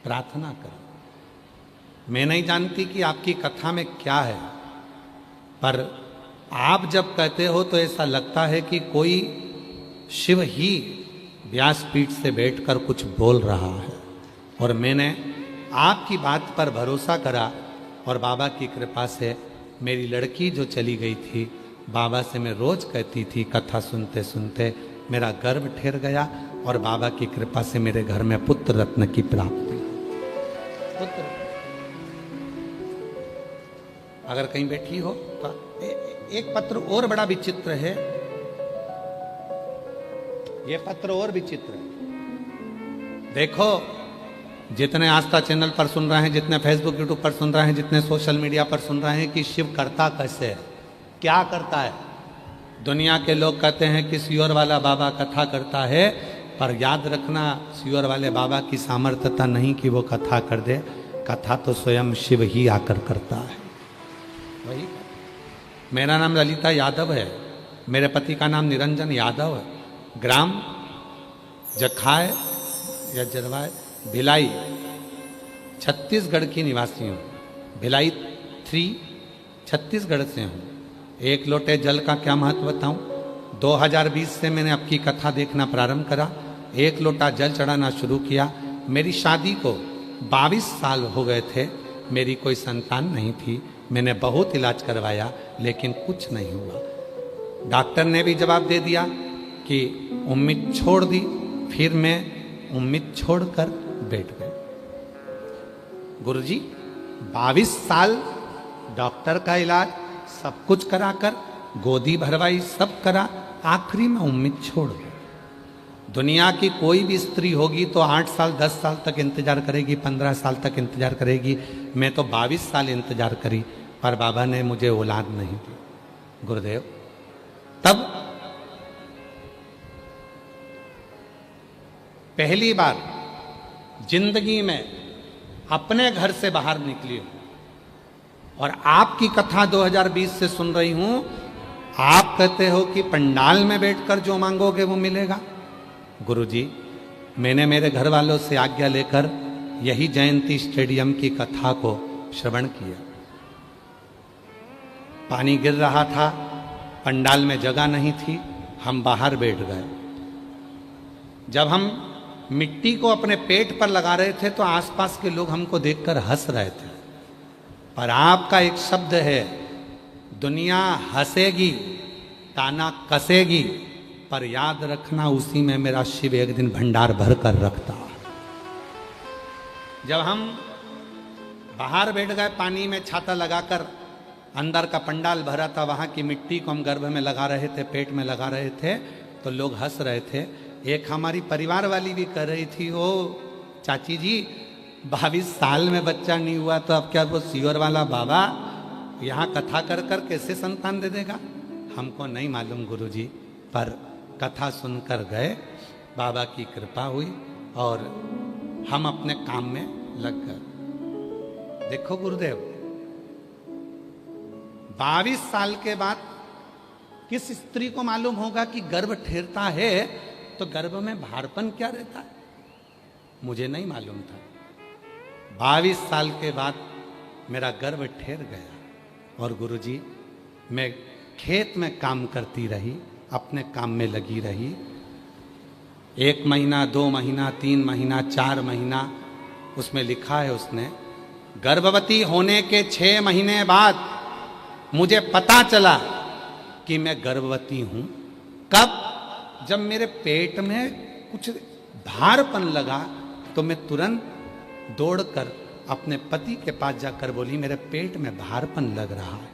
प्रार्थना करी। मैं नहीं जानती कि आपकी कथा में क्या है, पर आप जब कहते हो तो ऐसा लगता है कि कोई शिव ही व्यासपीठ से बैठकर कुछ बोल रहा है। और मैंने आपकी बात पर भरोसा करा और बाबा की कृपा से मेरी लड़की जो चली गई थी, बाबा से मैं रोज कहती थी, कथा सुनते सुनते मेरा गर्भ ठहर गया और बाबा की कृपा से मेरे घर में पुत्र रत्न की प्राप्ति। पुत्र अगर कहीं बैठी हो तो एक पत्र और बड़ा विचित्र है, ये पत्र और विचित्र है। देखो, जितने आस्था चैनल पर सुन रहे हैं, जितने फेसबुक यूट्यूब पर सुन रहे हैं, जितने सोशल मीडिया पर सुन रहे हैं कि शिव करता कैसे है, क्या करता है। दुनिया के लोग कहते हैं कि सियोर वाला बाबा कथा करता है, पर याद रखना सियोर वाले बाबा की सामर्थ्यता नहीं कि वो कथा कर दे, कथा तो स्वयं शिव ही आकर करता है। वही, मेरा नाम ललिता यादव है, मेरे पति का नाम निरंजन यादव है, ग्राम जखाय या जरवाय भिलाई छत्तीसगढ़ की निवासी हूँ। भिलाई 3 छत्तीसगढ़ से हूँ। एक लोटे जल का क्या महत्व बताऊँ। 2020 से मैंने आपकी कथा देखना प्रारंभ करा, एक लोटा जल चढ़ाना शुरू किया। मेरी शादी को 22 साल हो गए थे, मेरी कोई संतान नहीं थी। मैंने बहुत इलाज करवाया लेकिन कुछ नहीं हुआ। डॉक्टर ने भी जवाब दे दिया कि उम्मीद छोड़ दी। फिर मैं उम्मीद छोड़कर बैठ गए। गुरुजी 22 साल डॉक्टर का इलाज सब कुछ कराकर, गोदी भरवाई, सब करा, आखिरी में उम्मीद छोड़ गए। दुनिया की कोई भी स्त्री होगी तो 8 साल 10 साल तक इंतजार करेगी, 15 साल तक इंतजार करेगी। मैं तो 22 साल इंतजार करी, पर बाबा ने मुझे औलाद नहीं दी। गुरुदेव, तब पहली बार जिंदगी में अपने घर से बाहर निकली हूं और आपकी कथा 2020 से सुन रही हूं। आप कहते हो कि पंडाल में बैठकर जो मांगोगे वो मिलेगा। गुरुजी, मैंने मेरे घर वालों से आज्ञा लेकर यही जयंती स्टेडियम की कथा को श्रवण किया। पानी गिर रहा था, पंडाल में जगह नहीं थी, हम बाहर बैठ गए। जब हम मिट्टी को अपने पेट पर लगा रहे थे तो आसपास के लोग हमको देखकर हंस रहे थे, पर आपका एक शब्द है, दुनिया हंसेगी, ताना कसेगी, पर याद रखना उसी में मेरा शिव एक दिन भंडार भर कर रखता। जब हम बाहर बैठ गए, पानी में छाता लगाकर, अंदर का पंडाल भरा था, वहां की मिट्टी को हम गर्भ में लगा रहे थे, पेट में लगा रहे थे, तो लोग हंस रहे थे। एक हमारी परिवार वाली भी कह रही थी, ओ चाची जी 22 साल में बच्चा नहीं हुआ तो अब क्या वो सियोर वाला बाबा यहाँ कथा कर कर कैसे संतान दे देगा। हमको नहीं मालूम गुरुजी, पर कथा सुनकर गए, बाबा की कृपा हुई और हम अपने काम में लग गए। देखो गुरुदेव, 22 साल के बाद किस स्त्री को मालूम होगा कि गर्भ ठहरता है तो गर्भ में भारपन क्या रहता है, मुझे नहीं मालूम था। 22 साल के बाद मेरा गर्भ ठहर गया और गुरुजी मैं खेत में काम करती रही, अपने काम में लगी रही। 1 महीना, 2 महीना, 3 महीना, 4 महीना, उसमें लिखा है उसने, गर्भवती होने के 6 महीने बाद मुझे पता चला कि मैं गर्भवती हूं। कब? जब मेरे पेट में कुछ भारपन लगा तो मैं तुरंत दौड़कर अपने पति के पास जाकर बोली, मेरे पेट में भारपन लग रहा है।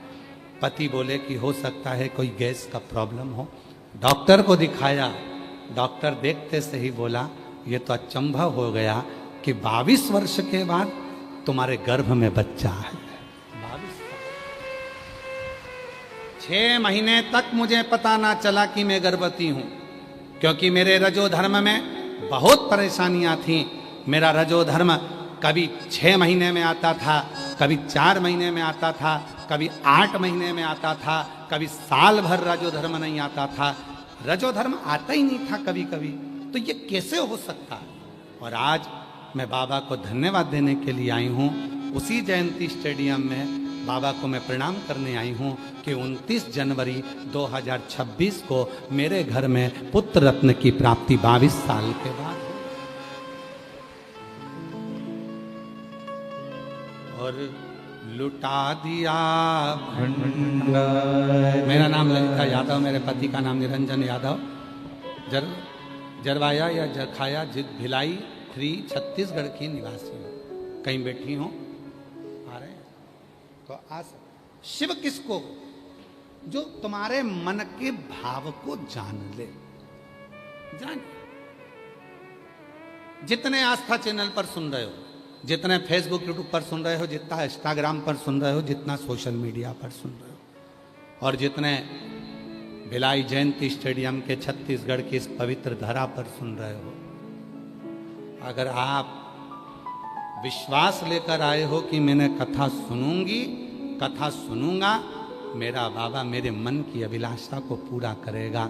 पति बोले कि हो सकता है कोई गैस का प्रॉब्लम हो। डॉक्टर को दिखाया, डॉक्टर देखते से ही बोला, ये तो अचंभा हो गया कि 22 वर्ष के बाद तुम्हारे गर्भ में बच्चा है। 6 महीने तक मुझे पता ना चला कि मैं गर्भवती हूं, क्योंकि मेरे रजोधर्म में बहुत परेशानियां थीं। मेरा रजोधर्म कभी 6 महीने में आता था, कभी 4 महीने में आता था, कभी 8 महीने में आता था, कभी साल भर रजोधर्म नहीं आता था। रजोधर्म आता ही नहीं था कभी कभी, तो ये कैसे हो सकता है। और आज मैं बाबा को धन्यवाद देने के लिए आई हूँ। उसी जयंती स्टेडियम में बाबा को मैं प्रणाम करने आई हूँ कि 29 जनवरी 2026 को मेरे घर में पुत्र रत्न की प्राप्ति 22 साल के बाद। और लुटा दिया भंडार। मेरा नाम ललिता यादव, मेरे पति का नाम निरंजन यादव, जरवाया या जखाया भिलाई 3 छत्तीसगढ़ की निवासी हूँ। कहीं बैठी हूँ, आ रहे हैं तो आ सकते। शिव किसको? जो तुम्हारे मन के भाव को जान ले। जान, जितने आस्था चैनल पर सुन रहे हो, जितने फेसबुक यूट्यूब पर सुन रहे हो, जितना इंस्टाग्राम पर सुन रहे हो, जितना सोशल मीडिया पर सुन रहे हो, और जितने भिलाई जयंती स्टेडियम के छत्तीसगढ़ की इस पवित्र धरा पर सुन रहे हो, अगर आप विश्वास लेकर आए हो कि मैंने कथा सुनूंगी, कथा सुनूंगा, मेरा बाबा मेरे मन की अभिलाषा को पूरा करेगा,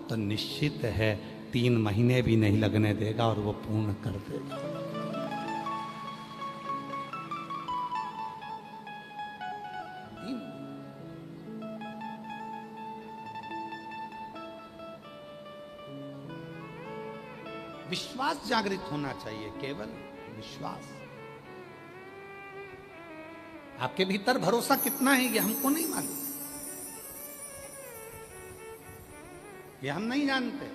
तो निश्चित है 3 महीने भी नहीं लगने देगा और वो पूर्ण कर देगा। विश्वास जागृत होना चाहिए, केवल विश्वास। आपके भीतर भरोसा कितना है ये हमको नहीं मालूम, ये हम नहीं जानते।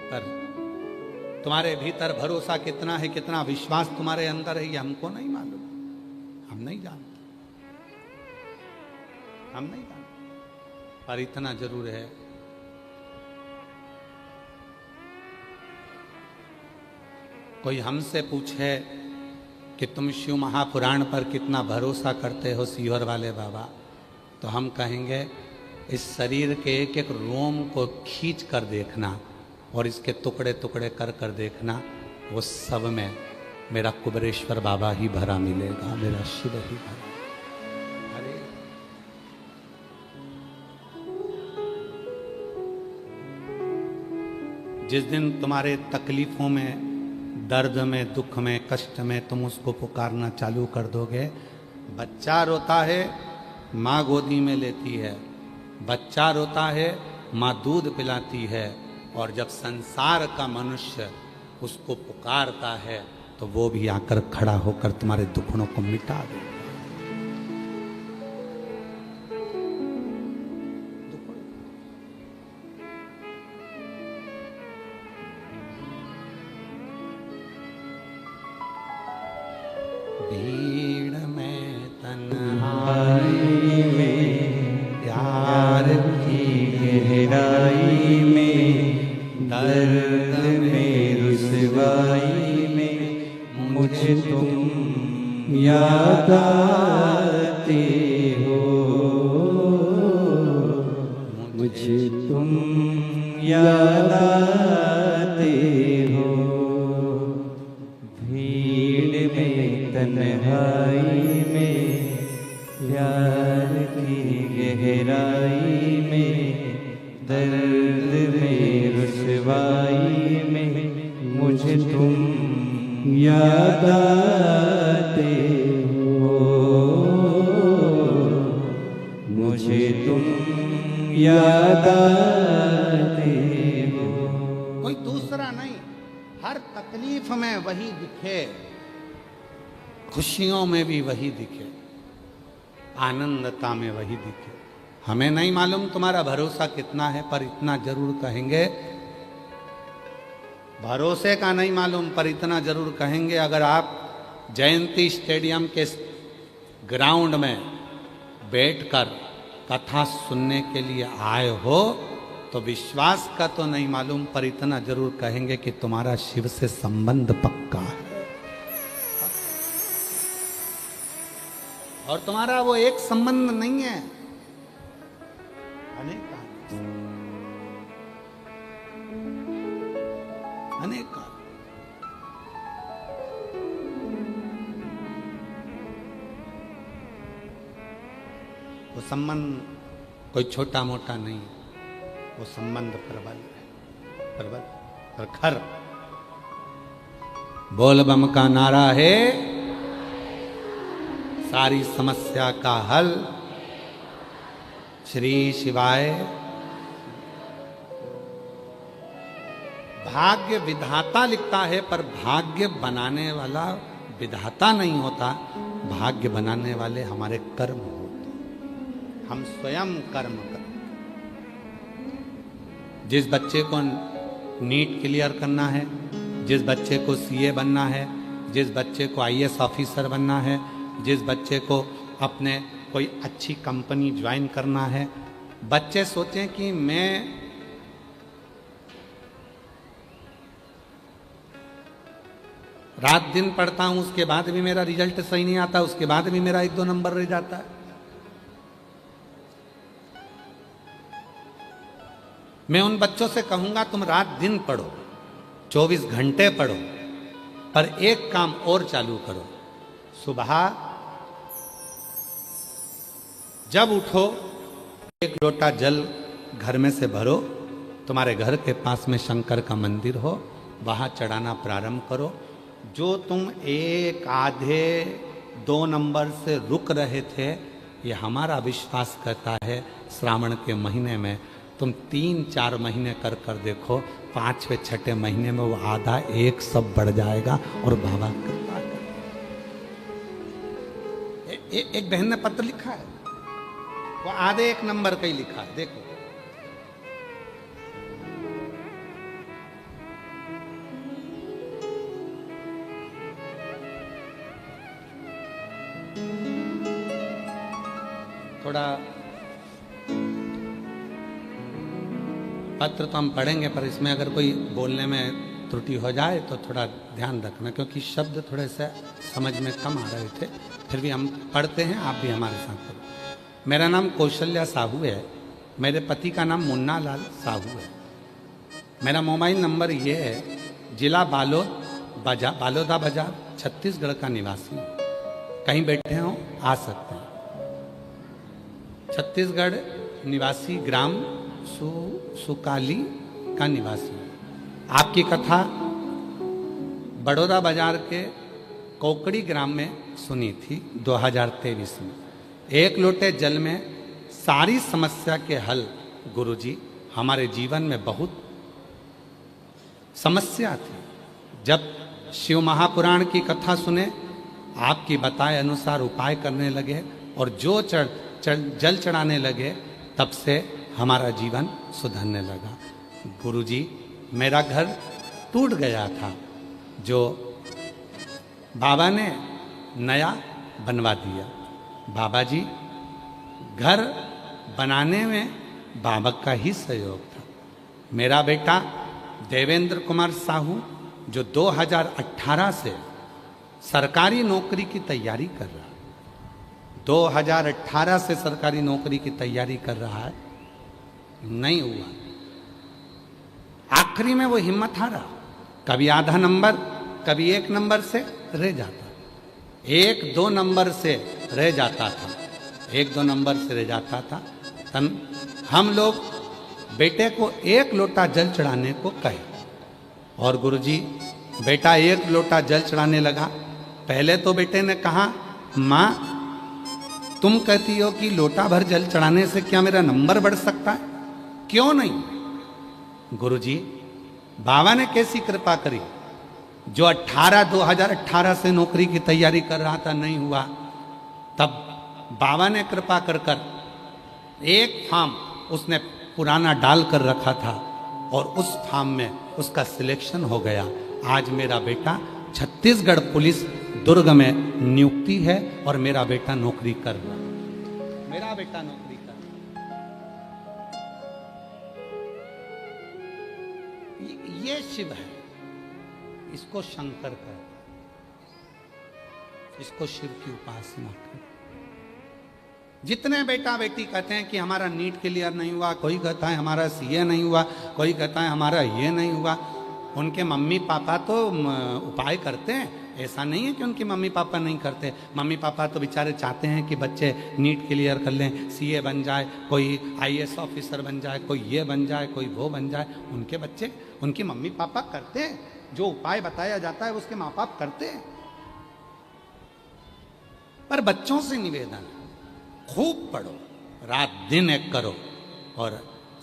पर तुम्हारे भीतर भरोसा कितना है, कितना विश्वास तुम्हारे अंदर है, ये हमको नहीं मालूम, हम नहीं जानते, हम नहीं जानते। पर इतना जरूर है, कोई हमसे पूछे कि तुम शिव महापुराण पर कितना भरोसा करते हो सीहोर वाले बाबा, तो हम कहेंगे इस शरीर के एक एक रोम को खींच कर देखना और इसके टुकड़े टुकड़े कर कर देखना, वो सब में मेरा कुबेरेश्वर बाबा ही भरा मिलेगा, मेरा शिव ही भरा। अरे जिस दिन तुम्हारे तकलीफों में, दर्द में, दुख में, कष्ट में तुम उसको पुकारना चालू कर दोगे, बच्चा रोता है माँ गोदी में लेती है, बच्चा रोता है माँ दूध पिलाती है, और जब संसार का मनुष्य उसको पुकारता है तो वो भी आकर खड़ा होकर तुम्हारे दुखड़ों को मिटा देगा। भीड़ में तन्हाई में प्यार की गहराई में, दर्द में रुसवाई में मुझे तुम याद आते हो, मुझे तुम याद आते हो। भीड़ में तन्हाई में प्यार की गहराई में, दर्द में रुसवाई में मुझे तुम याद आते हो, मुझे तुम याद आते हो। कोई दूसरा नहीं, हर तकलीफ में वही दिखे, खुशियों में भी वही दिखे, आनंदता में वही दिखे। हमें नहीं मालूम तुम्हारा भरोसा कितना है, पर इतना जरूर कहेंगे, भरोसे का नहीं मालूम पर इतना जरूर कहेंगे, अगर आप जयंती स्टेडियम के ग्राउंड में बैठकर कथा सुनने के लिए आए हो, तो विश्वास का तो नहीं मालूम पर इतना जरूर कहेंगे कि तुम्हारा शिव से संबंध पक्का है, और तुम्हारा वो एक संबंध नहीं है, अनेक अनेक। वो संबंध कोई छोटा मोटा नहीं, वो संबंध प्रबल है, प्रबल प्रखर। बोल बम का नारा है सारी समस्या का हल, श्री शिवाय। भाग्य विधाता लिखता है, पर भाग्य बनाने वाला विधाता नहीं होता, भाग्य बनाने वाले हमारे कर्म होते, हम स्वयं कर्म करते। जिस बच्चे को नीट क्लियर करना है, जिस बच्चे को सीए बनना है, जिस बच्चे को आईएएस ऑफिसर बनना है, जिस बच्चे को अपने कोई अच्छी कंपनी ज्वाइन करना है, बच्चे सोचें कि मैं रात दिन पढ़ता हूं, उसके बाद भी मेरा रिजल्ट सही नहीं आता, उसके बाद भी मेरा 1-2 नंबर रह जाता है। मैं उन बच्चों से कहूंगा तुम रात दिन पढ़ो, 24 घंटे पढ़ो, पर एक काम और चालू करो। सुबह जब उठो, एक लोटा जल घर में से भरो, तुम्हारे घर के पास में शंकर का मंदिर हो, वहां चढ़ाना प्रारंभ करो। जो तुम 1, आधे, 2 नंबर से रुक रहे थे, ये हमारा विश्वास करता है श्रावण के महीने में तुम 3-4 महीने कर देखो, 5वें 6ठे महीने में वो आधा 1 सब बढ़ जाएगा और बाबा कृपा कर। एक बहन ने पत्र लिखा है, वो आधे 1 नंबर का ही लिखा है, देखो। थोड़ा पत्र तो हम पढ़ेंगे, पर इसमें अगर कोई बोलने में त्रुटि हो जाए तो थोड़ा ध्यान रखना, क्योंकि शब्द थोड़े से समझ में कम आ रहे थे। फिर भी हम पढ़ते हैं, आप भी हमारे साथ पढ़ो। मेरा नाम कौशल्या साहू है, मेरे पति का नाम मुन्ना लाल साहू है। मेरा मोबाइल नंबर ये है, जिला बालोदा बाजार, छत्तीसगढ़ का निवासी। कहीं बैठे हों आ सकते हैं। छत्तीसगढ़ निवासी, ग्राम सुकाली का निवासी। आपकी कथा बड़ौदा बाजार के कोकड़ी ग्राम में सुनी थी 2023 में। 1 लोटे जल में सारी समस्या के हल। गुरुजी, हमारे जीवन में बहुत समस्या थी। जब शिव महापुराण की कथा सुने, आपकी बताए अनुसार उपाय करने लगे और जो जल चढ़ाने लगे, तब से हमारा जीवन सुधरने लगा। गुरुजी, मेरा घर टूट गया था, जो बाबा ने नया बनवा दिया। बाबा जी, घर बनाने में बाबा का ही सहयोग था। मेरा बेटा देवेंद्र कुमार साहू, जो 2018 से सरकारी नौकरी की तैयारी कर रहा है, 2018 से सरकारी नौकरी की तैयारी कर रहा है, नहीं हुआ। आखिरी में वो हिम्मत हारा, कभी आधा नंबर, कभी 1 नंबर से रह जाता, 1-2 नंबर से रह जाता था, 1-2 नंबर से रह जाता था। तब हम लोग बेटे को 1 लोटा जल चढ़ाने को कहे, और गुरुजी, बेटा 1 लोटा जल चढ़ाने लगा। पहले तो बेटे ने कहा, माँ तुम कहती हो कि लोटा भर जल चढ़ाने से क्या मेरा नंबर बढ़ सकता है? क्यों नहीं? गुरुजी, बाबा ने कैसी कृपा करी? जो 2018 से नौकरी की तैयारी कर रहा था, नहीं हुआ, तब बाबा ने कृपा कर एक फार्म उसने पुराना डाल कर रखा था, और उस फार्म में उसका सिलेक्शन हो गया। आज मेरा बेटा छत्तीसगढ़ पुलिस दुर्ग में नियुक्ति है, और मेरा बेटा नौकरी कर रहा है। मेरा बेटा नौकरी कर रहा है। ये शिव है, इसको शंकर कर, इसको शिव की उपासना कर। जितने बेटा बेटी कहते हैं कि हमारा नीट क्लियर नहीं हुआ, कोई कहता है हमारा सीए नहीं हुआ, कोई कहता है हमारा ये नहीं हुआ, उनके मम्मी पापा तो उपाय करते हैं। ऐसा नहीं है कि उनके मम्मी पापा नहीं करते। मम्मी पापा तो बेचारे चाहते हैं कि बच्चे नीट क्लियर कर लें, सीए बन जाए, कोई आईएएस ऑफिसर बन जाए, कोई ये बन जाए, कोई वो बन जाए। उनके बच्चे, उनके मम्मी पापा करते हैं, जो उपाय बताया जाता है उसके माँ बाप करते हैं। पर बच्चों से निवेदन, खूब पढ़ो, रात दिन एक करो, और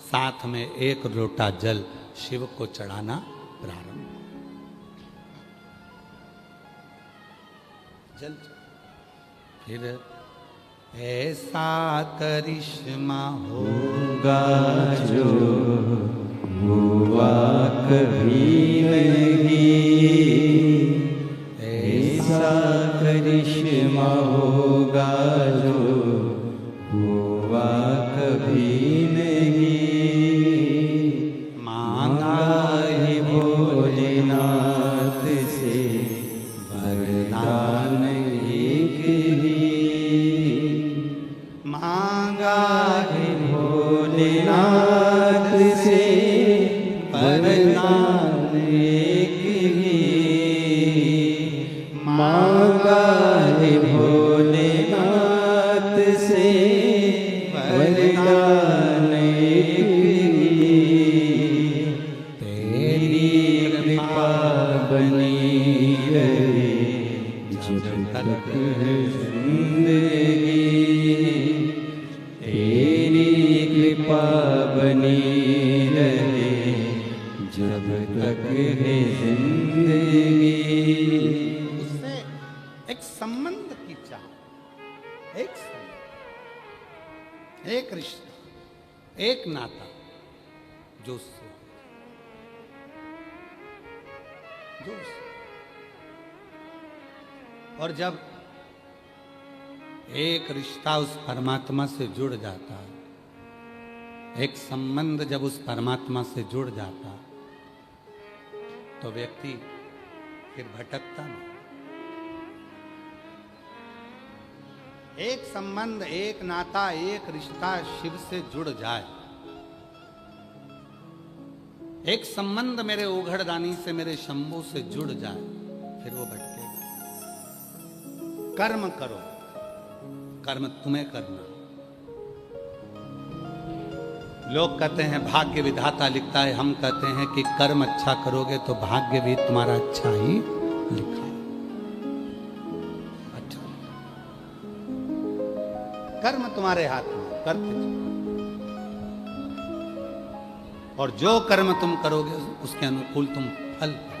साथ में 1 लोटा जल शिव को चढ़ाना प्रारंभ। जल फिर ऐसा करिश्मा होगा जो हुआ कभी नहीं, सीमा होगा जो हुआ कभी नहीं। मांगा है भोलेनाथ से वरदान एक ही। मांगा है भोलेनाथ से वरदान एक ही। मांगा है भोलेनाथ से वरदान एक ही। तेरी कृपा बनी रहे जब तक है जिंदगी। तेरी कृपा बनी रहे जब तक है जिंदगी। उससे एक संबंध की चाह, एक रिश्ता, एक नाता जो उससे और जब एक रिश्ता उस परमात्मा से जुड़ जाता है, एक संबंध जब उस परमात्मा से जुड़ जाता तो व्यक्ति फिर भटकता नहीं। एक संबंध, एक नाता, एक रिश्ता शिव से जुड़ जाए, एक संबंध मेरे ओघड़दानी से, मेरे शंभू से जुड़ जाए, फिर वो भटकेगा। कर्म करो, कर्म तुम्हें करना। लोग कहते हैं भाग्य विधाता लिखता है, हम कहते हैं कि कर्म अच्छा करोगे तो भाग्य भी तुम्हारा अच्छा ही लिखा है। अच्छा, कर्म तुम्हारे हाथ में, करते जाओ। और जो कर्म तुम करोगे उसके अनुकूल तुम फल पाओगे।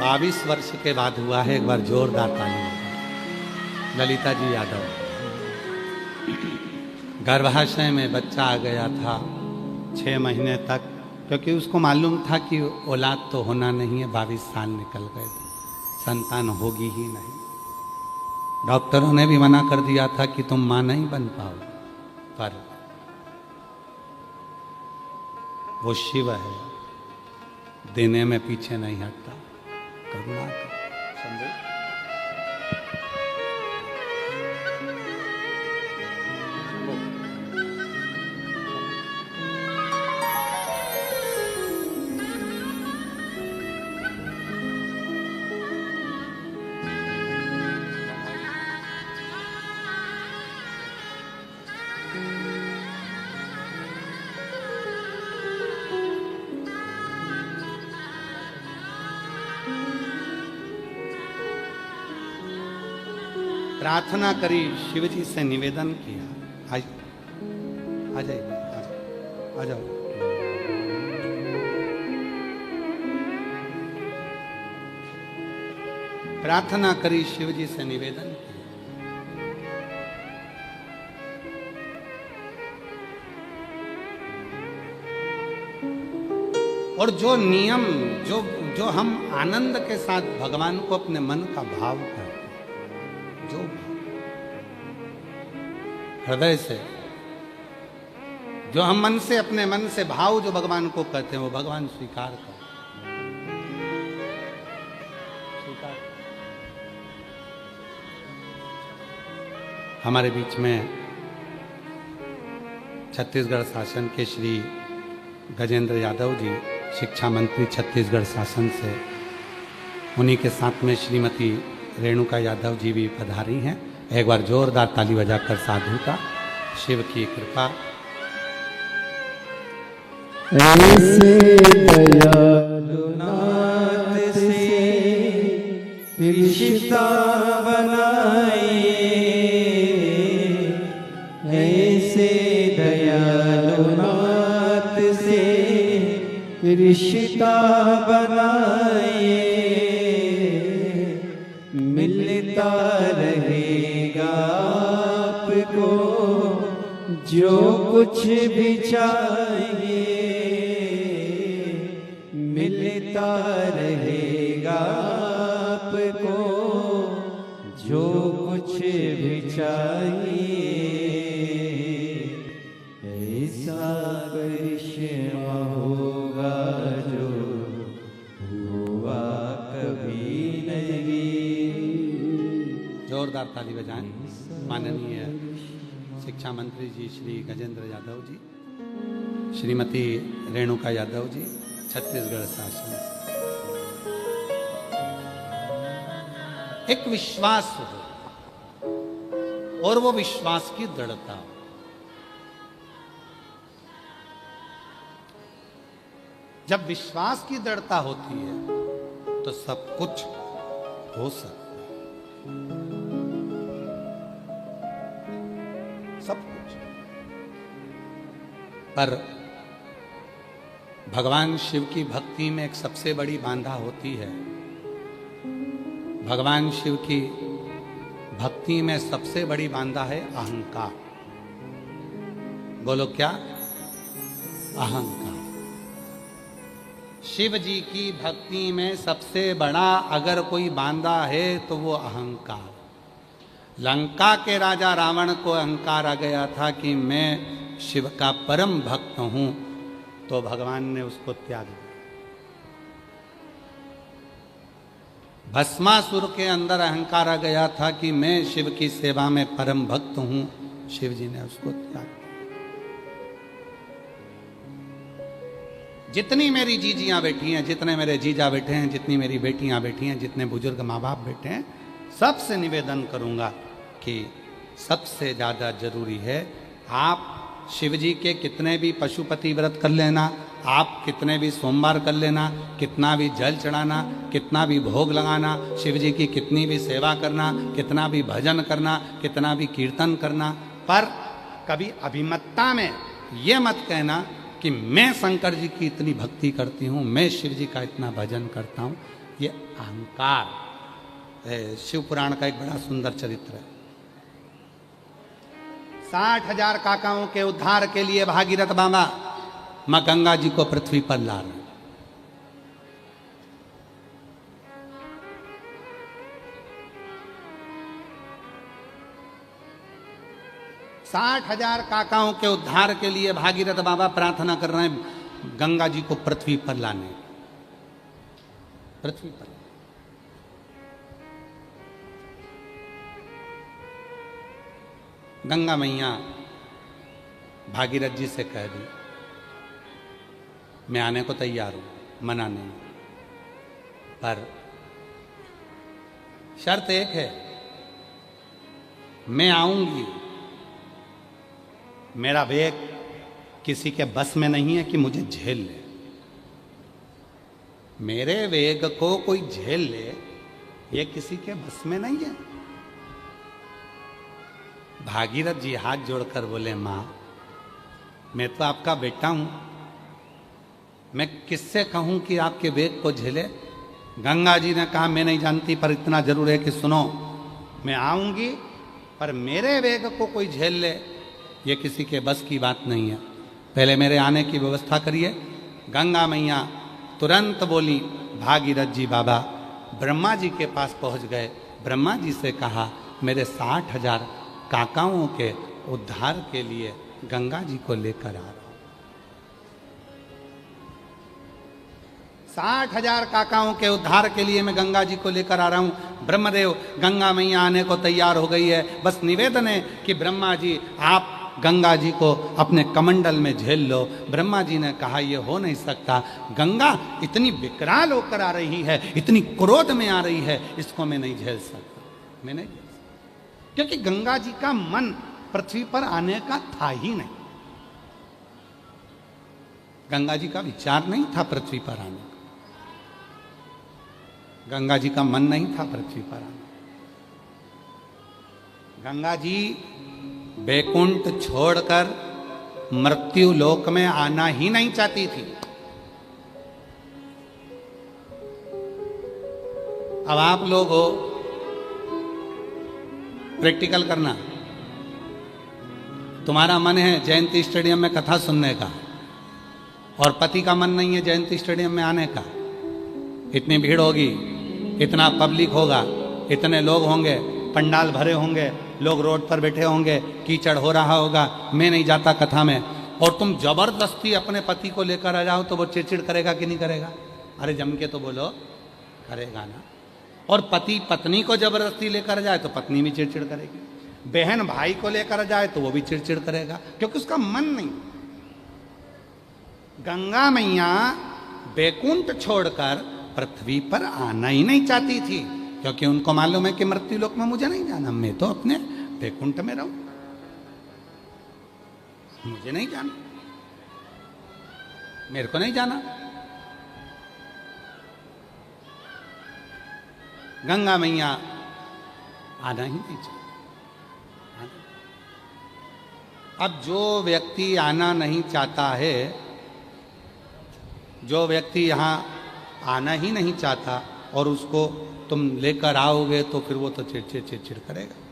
बाईस वर्ष के बाद हुआ है, एक बार जोरदार ताली। ललिता जी यादव, गर्भाशय में बच्चा आ गया था 6 महीने तक, क्योंकि उसको मालूम था कि औलाद तो होना नहीं है। 22 साल निकल गए थे, संतान होगी ही नहीं। डॉक्टरों ने भी मना कर दिया था कि तुम मां नहीं बन पाओ, पर वो शिव है, देने में पीछे नहीं हटता। करुणा कर समझे। प्रार्थना करी, शिव जी से निवेदन किया। आ जाइए, आ जाओ। प्रार्थना करी, शिव जी से निवेदन किया। और जो नियम, जो हम आनंद के साथ भगवान को अपने मन का भाव करते, जो हृदय से, जो हम मन से, अपने मन से भाव जो भगवान को करते हैं, वो भगवान स्वीकार कर। हमारे बीच में छत्तीसगढ़ शासन के श्री गजेंद्र यादव जी, शिक्षा मंत्री छत्तीसगढ़ शासन से, उन्हीं के साथ में श्रीमती रेणुका यादव जी भी पधारी हैं। एक बार जोरदार ताली बजाकर साधु का शिव की कृपा। ऐसे दयालु नाथ से रिश्ता बनाए, ऐसे दयालु नाथ से रिश्ता बनाए। मिलता को जो कुछ भी चाहिए मिलता रहेगा आपको, जो कुछ भी चाहिए। ऐसा करिश्मा होगा जो हुआ कभी नहीं। जोरदार ताली बजाएं। माननीय शिक्षा मंत्री जी श्री गजेंद्र यादव जी, श्रीमती रेणुका यादव जी, छत्तीसगढ़ शासन। एक विश्वास हो और वो विश्वास की दृढ़ता हो। जब विश्वास की दृढ़ता होती है तो सब कुछ हो सकता है, सब कुछ। पर भगवान शिव की भक्ति में एक सबसे बड़ी बाधा होती है। भगवान शिव की भक्ति में सबसे बड़ी बाधा है अहंकार। बोलो क्या? अहंकार। शिव जी की भक्ति में सबसे बड़ा अगर कोई बांधा है तो वो अहंकार। लंका के राजा रावण को अहंकार आ गया था कि मैं शिव का परम भक्त हूं, तो भगवान ने उसको त्याग दिया। भस्मासुर के अंदर अहंकार आ गया था कि मैं शिव की सेवा में परम भक्त हूं, शिव जी ने उसको त्याग दिया। जितनी मेरी जीजियां बैठी हैं, जितने मेरे जीजा बैठे हैं, जितनी मेरी बेटियां बैठी हैं, जितने बुजुर्ग माँ बाप बैठे हैं, सबसे निवेदन करूंगा कि सबसे ज्यादा जरूरी है आप शिव जी के कितने भी पशुपति व्रत कर लेना, आप कितने भी सोमवार कर लेना, कितना भी जल चढ़ाना, कितना भी भोग लगाना, शिव जी की कितनी भी सेवा करना, कितना भी भजन करना, कितना भी कीर्तन करना, पर कभी अभिमतता में ये मत कहना कि मैं शंकर जी की इतनी भक्ति करती हूँ, मैं शिव जी का इतना भजन करता हूँ। ये अहंकार। शिव पुराण का एक बड़ा सुंदर चरित्र है। 60,000 काकाओं के उद्धार के लिए भागीरथ बाबा मां गंगा जी को पृथ्वी पर ला रहे। 60,000 काकाओं के उद्धार के लिए भागीरथ बाबा प्रार्थना कर रहे हैं गंगा जी को पृथ्वी पर लाने, पृथ्वी पर। गंगा मैया भागीरथ जी से कह दी मैं आने को तैयार हूं, मना नहीं, पर शर्त एक है, मैं आऊंगी, मेरा वेग किसी के बस में नहीं है कि मुझे झेल ले। मेरे वेग को कोई झेल ले ये किसी के बस में नहीं है। भागीरथ जी हाथ जोड़कर बोले मां, मैं तो आपका बेटा हूं, मैं किससे कहूं कि आपके वेग को झेले। गंगा जी ने कहा मैं नहीं जानती, पर इतना जरूर है कि सुनो, मैं आऊंगी पर मेरे वेग को कोई झेल ले ये किसी के बस की बात नहीं है, पहले मेरे आने की व्यवस्था करिए। गंगा मैया तुरंत बोली, भागीरथ जी बाबा ब्रह्मा जी के पास पहुंच गए, ब्रह्मा जी से कहा मेरे 60,000 काकाओं के उद्धार के लिए गंगा जी को लेकर आ रहा हूं। 60,000 काकाओं के उद्धार के लिए मैं गंगा जी को लेकर आ रहा हूं। ब्रह्मदेव, गंगा मैया आने को तैयार हो गई है, बस निवेदन है कि ब्रह्मा जी आप गंगा जी को अपने कमंडल में झेल लो। ब्रह्मा जी ने कहा यह हो नहीं सकता, गंगा इतनी विकराल होकर आ रही है, इतनी क्रोध में आ रही है, इसको मैं नहीं झेल सकता, मैं नहीं झेल सकता, क्योंकि गंगा जी का मन पृथ्वी पर आने का था ही नहीं। गंगा जी का विचार नहीं था पृथ्वी पर आने का, गंगा जी का मन नहीं था पृथ्वी पर आने। गंगा जी बैकुंठ छोड़कर मृत्यु लोक में आना ही नहीं चाहती थी। अब आप लोग हो, प्रैक्टिकल करना, तुम्हारा मन है जयंती स्टेडियम में कथा सुनने का और पति का मन नहीं है जयंती स्टेडियम में आने का, इतनी भीड़ होगी, इतना पब्लिक होगा, इतने लोग होंगे, पंडाल भरे होंगे, लोग रोड पर बैठे होंगे, कीचड़ हो रहा होगा, मैं नहीं जाता कथा में, और तुम जबरदस्ती अपने पति को लेकर आ जाओ तो वो चिड़चिड़ करेगा कि नहीं करेगा? अरे जम के तो बोलो, करेगा ना। और पति पत्नी को जबरदस्ती लेकर जाए तो पत्नी भी चिड़चिड़ करेगी, बहन भाई को लेकर जाए तो वो भी चिड़चिड़ करेगा, क्योंकि उसका मन नहीं। गंगा मैया बैकुंठ छोड़कर पृथ्वी पर आना ही नहीं चाहती थी, क्योंकि उनको मालूम है कि मृत्यु लोक में मुझे नहीं जाना, मैं तो अपने बैकुंठ में रहूं, मुझे नहीं जाना, मेरे को नहीं जाना। गंगा मैया आना ही नहीं चाहिए। अब जो व्यक्ति आना नहीं चाहता है, जो व्यक्ति यहाँ आना ही नहीं चाहता और उसको तुम लेकर आओगे तो फिर वो तो चिड़चिड़ करेगा।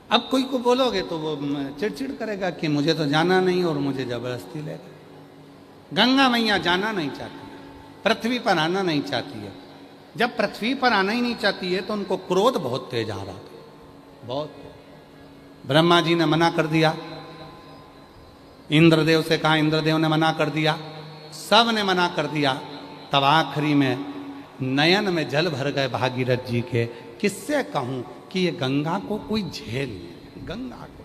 अब कोई को बोलोगे तो वो चिड़चिड़ करेगा कि मुझे तो जाना नहीं और मुझे जबरदस्ती लेगा। गंगा मैया जाना नहीं चाहती है, पृथ्वी पर आना नहीं चाहती है। जब पृथ्वी पर आना ही नहीं चाहती है तो उनको क्रोध बहुत तेज आ रहा था, बहुत। ब्रह्मा जी ने मना कर दिया, इंद्रदेव से कहा, इंद्रदेव ने मना कर दिया, सब ने मना कर दिया। तब आखिरी में नयन में जल भर गए भागीरथ जी के। किससे कहूं कि ये गंगा को कोई झेल नहीं, गंगा को।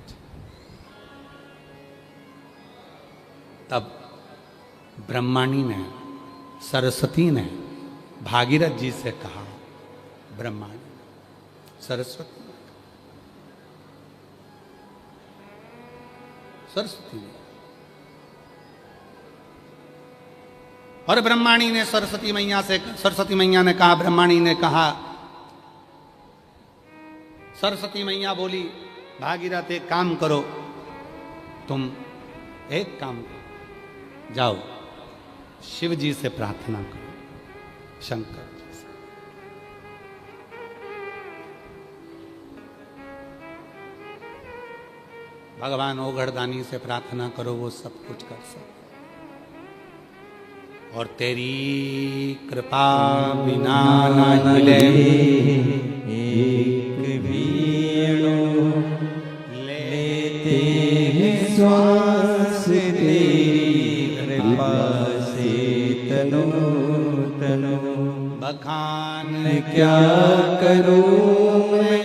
तब ब्रह्माणी ने, सरस्वती ने भागीरथ जी से कहा, ब्रह्माणी सरस्वती ने, और ब्रह्माणी ने सरस्वती मैया से, सरस्वती मैया ने कहा, ब्रह्माणी ने कहा, सरस्वती मैया बोली, भागीरथ एक काम करो, तुम एक काम करो, जाओ शिव जी से प्रार्थना करो, शंकर जी से। भगवान ओघड़दानी से प्रार्थना करो, वो सब कुछ कर सकते, और तेरी कृपा बिना न मिले एक भी लेते हैं श्वास, तेरी कृपा से तनो तनो। बखान क्या करूं मैं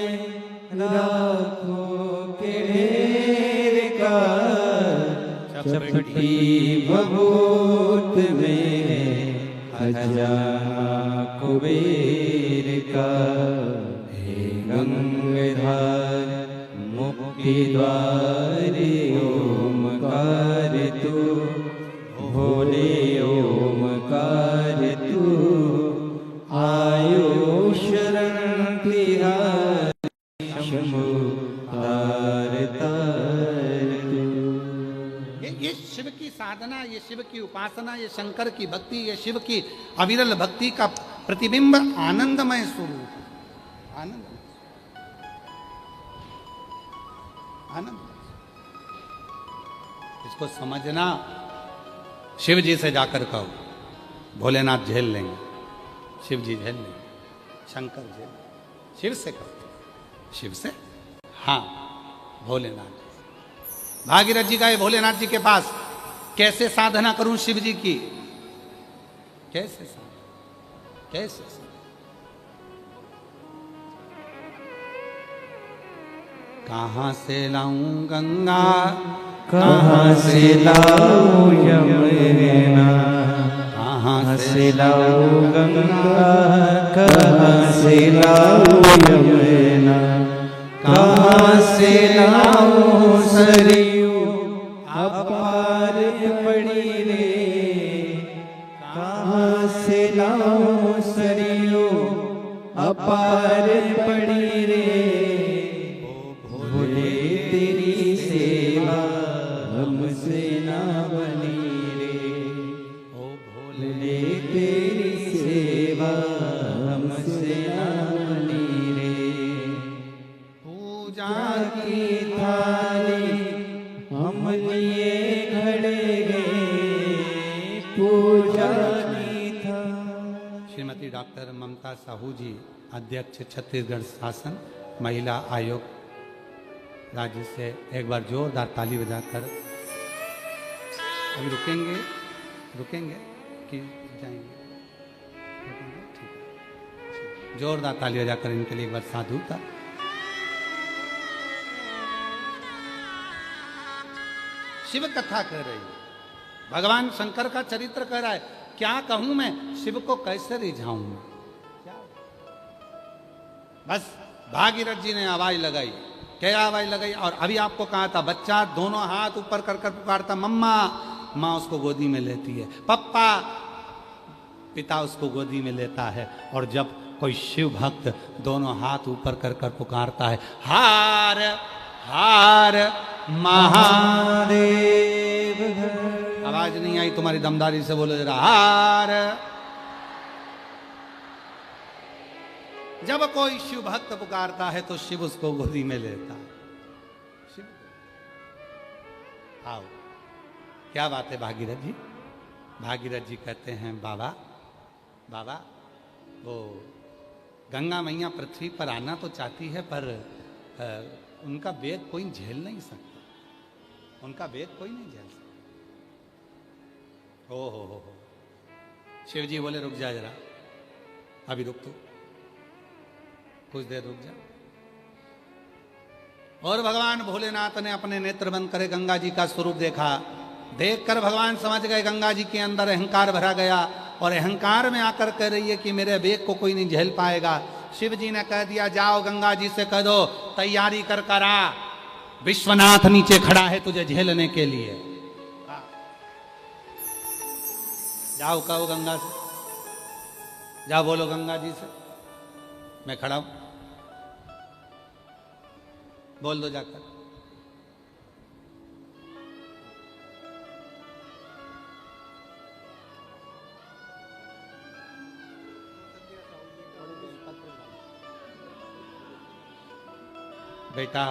राखों के ढेर का, चपटी भभूत में खजाना कुबेर का। हे गंगाधर मुक्ति द्वार ओमकार तू, भोले ओमकार तू, आयो शरण तिहारी शंभु तार तार तू। ये शिव की साधना, ये शिव की उपासना, ये शंकर की भक्ति, ये शिव की अविरल भक्ति का प्रतिबिंब आनंदमय स्वरूप, आनंद आनंद। इसको समझना। शिव जी से जाकर कहो, भोलेनाथ झेल लेंगे, शिव जी झेल लेंगे, शंकर झेल, शिव से कहो, शिव से, हाँ भोलेनाथ। भागीरथ जी गए भोलेनाथ जी के पास, कैसे साधना करूं शिव जी की, कैसे साधना, कैसे साधना? कहां से लाऊं गंगा, कहाँ से लाऊं यमुना, कहाँ से लाऊं गंगा, कहाँ से लाऊं यमुना, कहाँ से लाऊं सरयू अपार पड़ी रे, कहाँ से लाऊं सरयू अपार पड़ी रे। भोले तेरी सेवा हमसे ना बनी रे, ओ भोले तेरी सेवा हमसे ना बनी रे। पूजा की थाली हम लिए खड़े गए, पूजा की थाली। श्रीमती डॉक्टर ममता साहू जी, अध्यक्ष छत्तीसगढ़ शासन महिला आयोग राज्य से एक बार जोरदार ताली बजाकर। अभी रुकेंगे कि जाएंगे? रुकेंगे, ठीक है। जोरदार ताली बजाकर इनके लिए एक बार साधुता। शिव कथा कह रही है, भगवान शंकर का चरित्र कह रहा है। क्या कहूं मैं, शिव को कैसे रिझाऊं मैं? बस भागीरथ जी ने आवाज लगाई, क्या आवाज लगाई? और अभी आपको कहा था, बच्चा दोनों हाथ ऊपर कर कर पुकारता मम्मा, माँ उसको गोदी में लेती है, पप्पा, पिता उसको गोदी में लेता है। और जब कोई शिव भक्त दोनों हाथ ऊपर कर कर पुकारता है, हार हार महादेव, आवाज नहीं आई तुम्हारी दमदारी से बोलो जरा, हार। जब कोई शिव भक्त पुकारता है तो शिव उसको गोदी में लेता है। शिव, आओ, क्या बात है भागीरथ जी? भागीरथ जी कहते हैं, बाबा बाबा, वो गंगा मैया पृथ्वी पर आना तो चाहती है, पर उनका वेग कोई झेल नहीं सकता, उनका वेग कोई नहीं झेल सकता। हो शिव जी बोले, रुक जा जरा, अभी रुक तू, कुछ देर रुक जा। और भगवान भोलेनाथ ने अपने नेत्र बंद करे गंगा जी का स्वरूप देखा। देखकर भगवान समझ गए गंगा जी के अंदर अहंकार भरा गया, और अहंकार में आकर कह रही है कि मेरे वेग को कोई नहीं झेल पाएगा। शिव जी ने कह दिया, जाओ गंगा जी से कह दो तैयारी कर कर आ, विश्वनाथ नीचे खड़ा है तुझे झेलने के लिए। जाओ कहो गंगा से, जाओ बोलो गंगा जी से मैं खड़ा हूं, बोल दो जाकर। बेटा